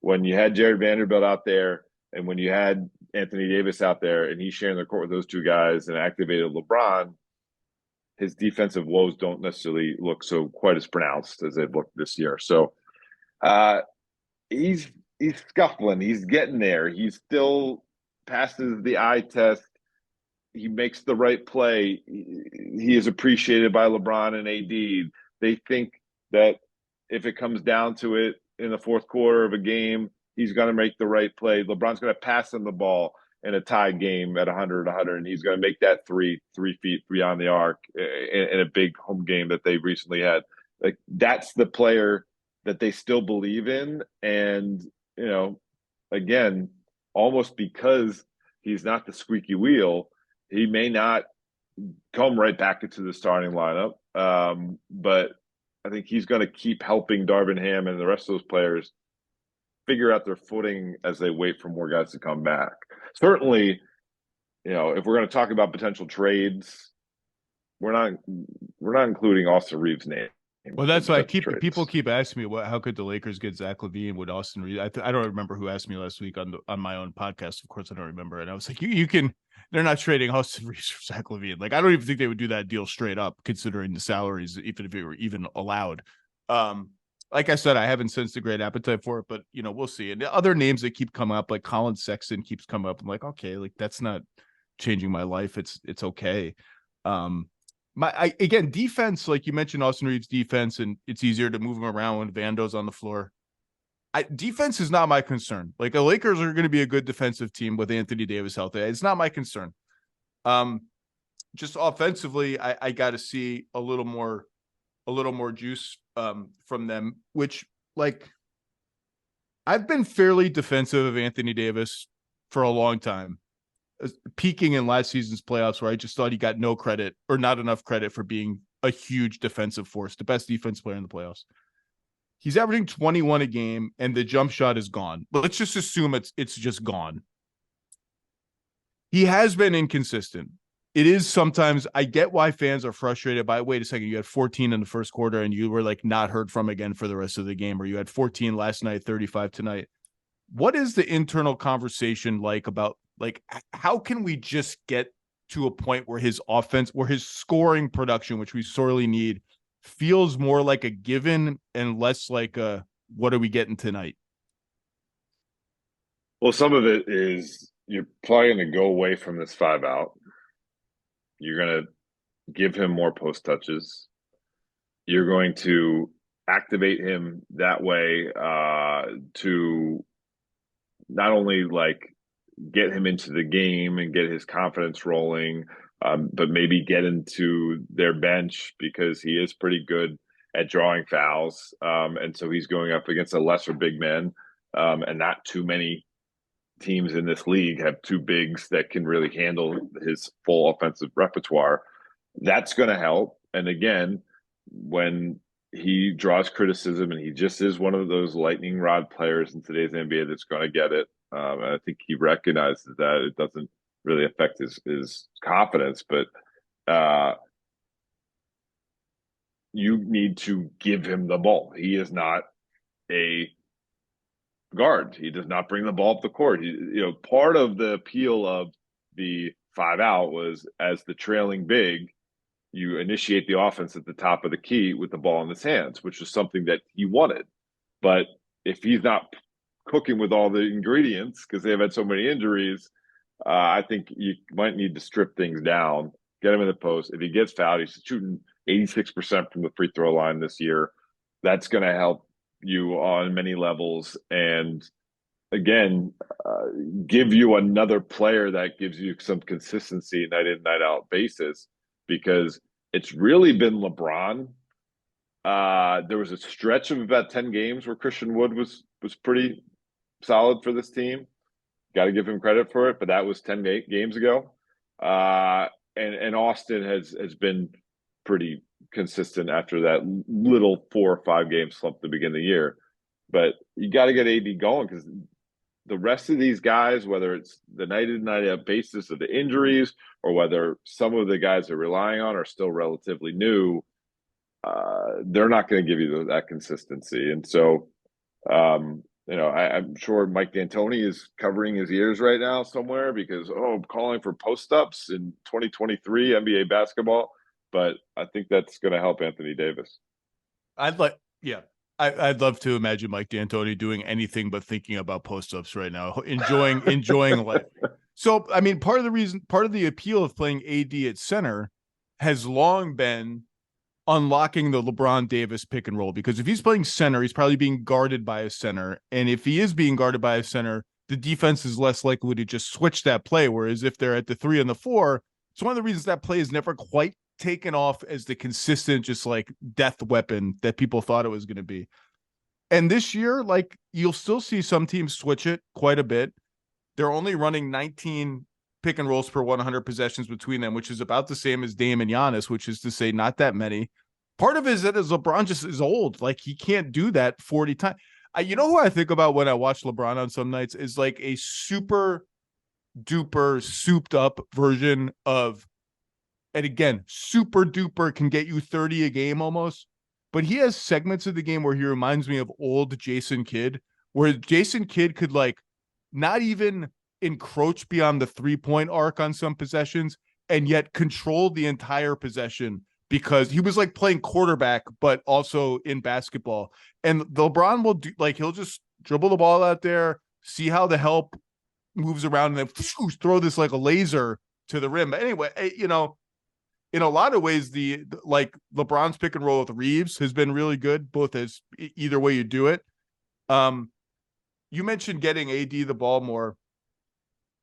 when you had Jared Vanderbilt out there and when you had Anthony Davis out there and he's sharing the court with those two guys and activated LeBron, his defensive woes don't necessarily look so quite as pronounced as they've looked this year. So he's scuffling. He's getting there. He still passes the eye test. He makes the right play. He is appreciated by LeBron and AD. They think that if it comes down to it in the fourth quarter of a game, he's going to make the right play. LeBron's going to pass him the ball in a tie game at 100, and he's going to make that 3 feet beyond the arc in a big home game that they recently had. Like, that's the player that they still believe in. And, again, almost because he's not the squeaky wheel, he may not come right back into the starting lineup. But I think he's going to keep helping Darvin Ham and the rest of those players figure out their footing as they wait for more guys to come back. Certainly, if we're going to talk about potential trades, we're not including Austin Reaves' name. Well, that's why people keep asking me, how could the Lakers get Zach LaVine with Austin Reaves? I don't remember who asked me last week on my own podcast. Of course, I don't remember. And I was like, you can. They're not trading Austin Reaves for Zach LaVine. Like, I don't even think they would do that deal straight up, considering the salaries, even if it were even allowed. like I said, I haven't sensed a great appetite for it, but we'll see. And the other names that keep coming up, like Colin Sexton keeps coming up. I'm like, okay, like that's not changing my life. It's okay. Again, defense, like you mentioned, Austin Reaves defense, and it's easier to move him around when Vando's on the floor. Defense is not my concern. Like the Lakers are going to be a good defensive team with Anthony Davis healthy. It's not my concern. Just offensively, I got to see a little more juice from them, which, like, I've been fairly defensive of Anthony Davis for a long time, peaking in last season's playoffs where I just thought he got no credit or not enough credit for being a huge defensive force, the best defense player in the playoffs. He's averaging 21 a game and the jump shot is gone. But let's just assume it's just gone. He has been inconsistent. It is sometimes, I get why fans are frustrated by, wait a second, you had 14 in the first quarter and you were like not heard from again for the rest of the game, or you had 14 last night, 35 tonight. What is the internal conversation like about, like, how can we just get to a point where his offense, where his scoring production, which we sorely need, feels more like a given and less like a, what are we getting tonight? Well, some of it is you're probably going to go away from this 5-out. You're going to give him more post touches. You're going to activate him that way to not only like get him into the game and get his confidence rolling, but maybe get into their bench because he is pretty good at drawing fouls. And so he's going up against a lesser big man, and not too many teams in this league have two bigs that can really handle his full offensive repertoire. That's going to help. And again, when he draws criticism and he just is one of those lightning rod players in today's NBA that's going to get it. And I think he recognizes that it doesn't really affect his confidence, but you need to give him the ball. He is not a guard. He does not bring the ball up the court. Part of the appeal of the 5-out was, as the trailing big, you initiate the offense at the top of the key with the ball in his hands, which is something that he wanted. But if he's not cooking with all the ingredients because they've had so many injuries, I think you might need to strip things down, get him in the post. If he gets fouled, he's shooting 86% from the free throw line this year. That's going to help you on many levels. And again, give you another player that gives you some consistency night in, night out basis, because it's really been LeBron. There was a stretch of about 10 games where Christian Wood was pretty solid for this team. Got to give him credit for it, but that was 10 games ago. And Austin has been pretty consistent after that little 4 or 5 game slump at the beginning of the year. But you got to get AD going, because the rest of these guys, whether it's the night in, night out basis of the injuries, or whether some of the guys they're relying on are still relatively new, they're not going to give you that consistency. And so, I'm sure Mike D'Antoni is covering his ears right now somewhere because, I'm calling for post-ups in 2023 NBA basketball. But I think that's going to help Anthony Davis. I'd love to imagine Mike D'Antoni doing anything but thinking about post-ups right now, enjoying life. So, I mean, part of the appeal of playing AD at center has long been unlocking the LeBron Davis pick and roll, because if he's playing center, he's probably being guarded by a center. And if he is being guarded by a center, the defense is less likely to just switch that play. Whereas if they're at the 3 and the 4, it's one of the reasons that play is never quite taken off as the consistent, just like death weapon that people thought it was going to be. And this year, like, you'll still see some teams switch it quite a bit. They're only running 19 pick and rolls per 100 possessions between them, which is about the same as Dame and Giannis, which is to say not that many. Part of it is that LeBron just is old. Like, he can't do that 40 times. You know who I think about when I watch LeBron on some nights is like a super duper souped up version of, and again, super duper can get you 30 a game almost. But he has segments of the game where he reminds me of old Jason Kidd, where Jason Kidd could like not even encroach beyond the 3-point arc on some possessions and yet control the entire possession because he was like playing quarterback, but also in basketball. And LeBron will do like, he'll just dribble the ball out there, see how the help moves around, and then throw this like a laser to the rim. But anyway, you know, in a lot of ways, the like LeBron's pick and roll with Reaves has been really good, both as either way you do it. You mentioned getting AD the ball more.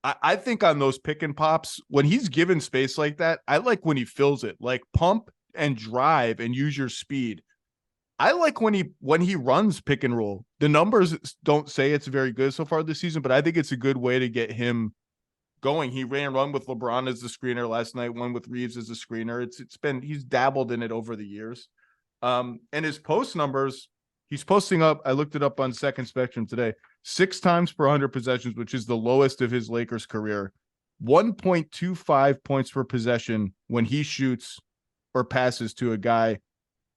I think on those pick and pops, when he's given space like that, I like when he fills it, like pump and drive and use your speed. I like when he runs pick and roll. The numbers don't say it's very good so far this season, but I think it's a good way to get him going. He ran run with LeBron as the screener last night, one with Reaves as a screener. He's dabbled in it over the years. And his post numbers, he's posting up, I looked it up on Second Spectrum today, 6 times per 100 possessions, which is the lowest of his Lakers career. 1.25 points per possession when he shoots or passes to a guy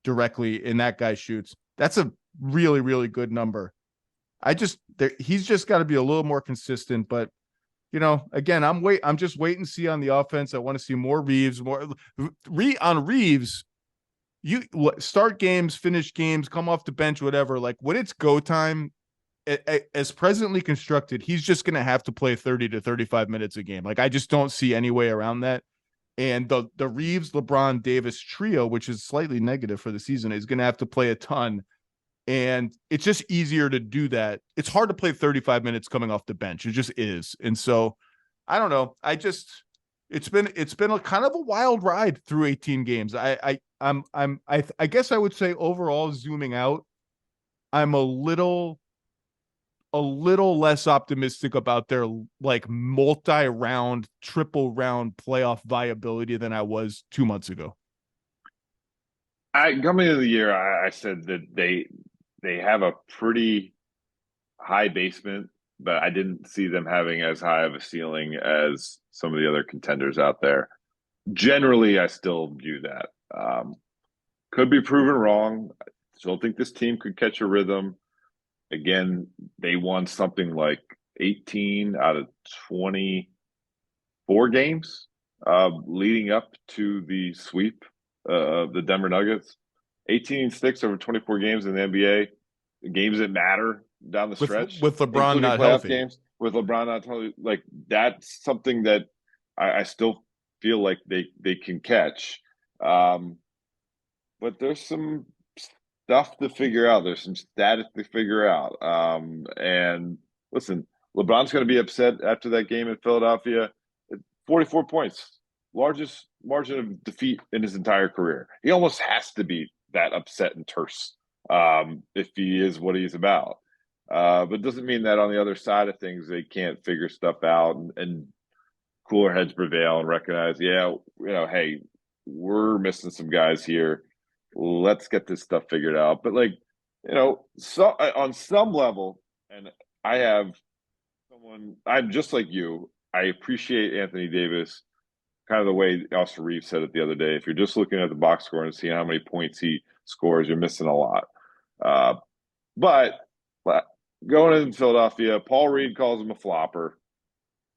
directly and that guy shoots. That's a really, really good number. He's just got to be a little more consistent, but you know, again, I'm just waiting to see on the offense. I want to see more Reaves, on Reaves. You start games, finish games, come off the bench, whatever. Like when it's go time, as presently constructed, he's just going to have to play 30 to 35 minutes a game. Like I just don't see any way around that. And the Reaves, LeBron, Davis trio, which is slightly negative for the season, is going to have to play a ton. And it's just easier to do that. It's hard to play 35 minutes coming off the bench. It just is. And so I don't know. It's been a kind of a wild ride through 18 games. I guess I would say overall, zooming out, I'm a little less optimistic about their like multi-round, triple round playoff viability than I was 2 months ago. Coming into the year, I said that they have a pretty high basement, but I didn't see them having as high of a ceiling as some of the other contenders out there. Generally, I still view that. Could be proven wrong. I still think this team could catch a rhythm. Again, they won something like 18 out of 24 games leading up to the sweep of the Denver Nuggets. 18-6 over 24 games in the NBA. Games that matter down the stretch. With LeBron not healthy. Games, with LeBron not healthy. Like, that's something that I still feel like they can catch. But there's some stuff to figure out. There's some status to figure out. And listen, LeBron's going to be upset after that game in Philadelphia. 44 points. Largest margin of defeat in his entire career. He almost has to be that upset and terse if he is what he's about. But it doesn't mean that on the other side of things they can't figure stuff out and cooler heads prevail and recognize, hey, we're missing some guys here. Let's get this stuff figured out. But on some level, and I'm just like you. I appreciate Anthony Davis. Kind of the way Austin Reaves said it the other day. If you're just looking at the box score and seeing how many points he scores, you're missing a lot. But going into Philadelphia, Paul Reed calls him a flopper.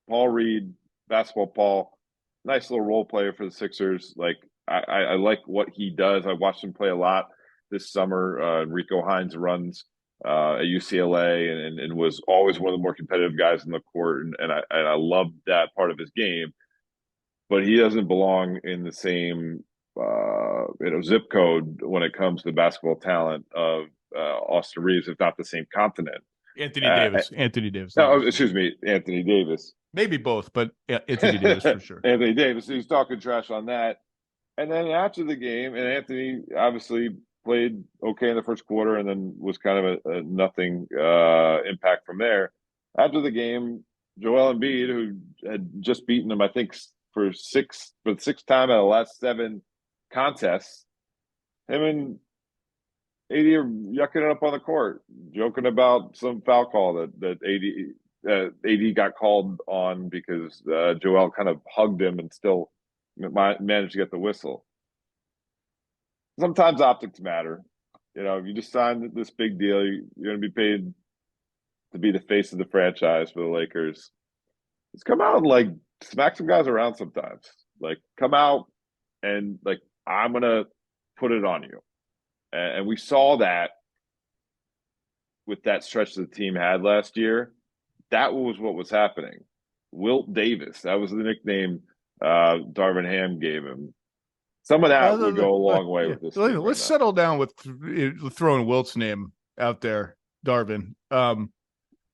Paul Reed, basketball Paul, nice little role player for the Sixers. Like I like what he does. I watched him play a lot this summer. Rico Hines runs at UCLA and was always one of the more competitive guys in the court, and I loved that part of his game. But he doesn't belong in the same zip code when it comes to basketball talent of Austin Reaves, if not the same continent. Anthony Davis. No, excuse me, Anthony Davis. Maybe both, but Anthony Davis for sure. Anthony Davis. He's talking trash on that. And then after the game, and Anthony obviously played okay in the first quarter and then was kind of a nothing impact from there. After the game, Joel Embiid, who had just beaten him, I think, for the sixth time out of the last 7 contests, him and AD are yucking it up on the court, joking about some foul call that AD got called on because Joel kind of hugged him and still managed to get the whistle. Sometimes optics matter. If you just signed this big deal, you're going to be paid to be the face of the franchise for the Lakers. Just come out and smack some guys around sometimes. Come out and I'm going to put it on you. And we saw that with that stretch the team had last year. That was what was happening. Wilt Davis, that was the nickname Darvin Ham gave him. Some of that would go a long way with this team. Let's settle down with throwing Wilt's name out there, Darvin.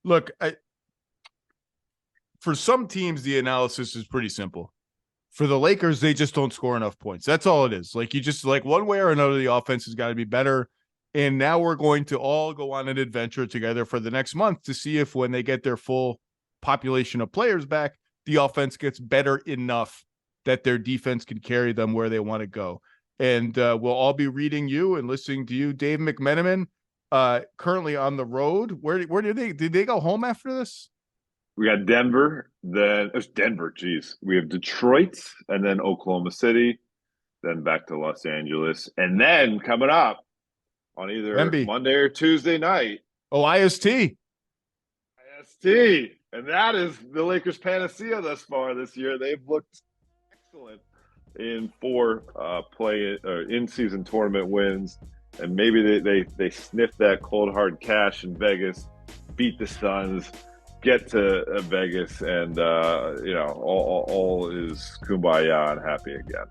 Look, for some teams, the analysis is pretty simple. For the Lakers, they just don't score enough points. That's all it is. Like, you just, like, one way or another, the offense has got to be better. And now we're going to all go on an adventure together for the next month to see if, when they get their full population of players back, the offense gets better enough that their defense can carry them where they want to go. And we'll all be reading you and listening to you. Dave McMenamin, currently on the road. Where did they go home after this? We got Denver, then it's Denver, geez. We have Detroit, and then Oklahoma City, then back to Los Angeles. And then coming up on either Monday or Tuesday night. Oh, IST. And that is the Lakers' panacea thus far this year. They've looked excellent in 4 in-season tournament wins. And maybe they sniff that cold, hard cash in Vegas, beat the Suns, get to Vegas, and all is kumbaya and happy again.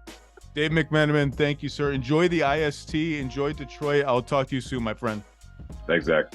Dave McMenamin, thank you, sir. Enjoy the IST. Enjoy Detroit. I'll talk to you soon, my friend. Thanks, Zach.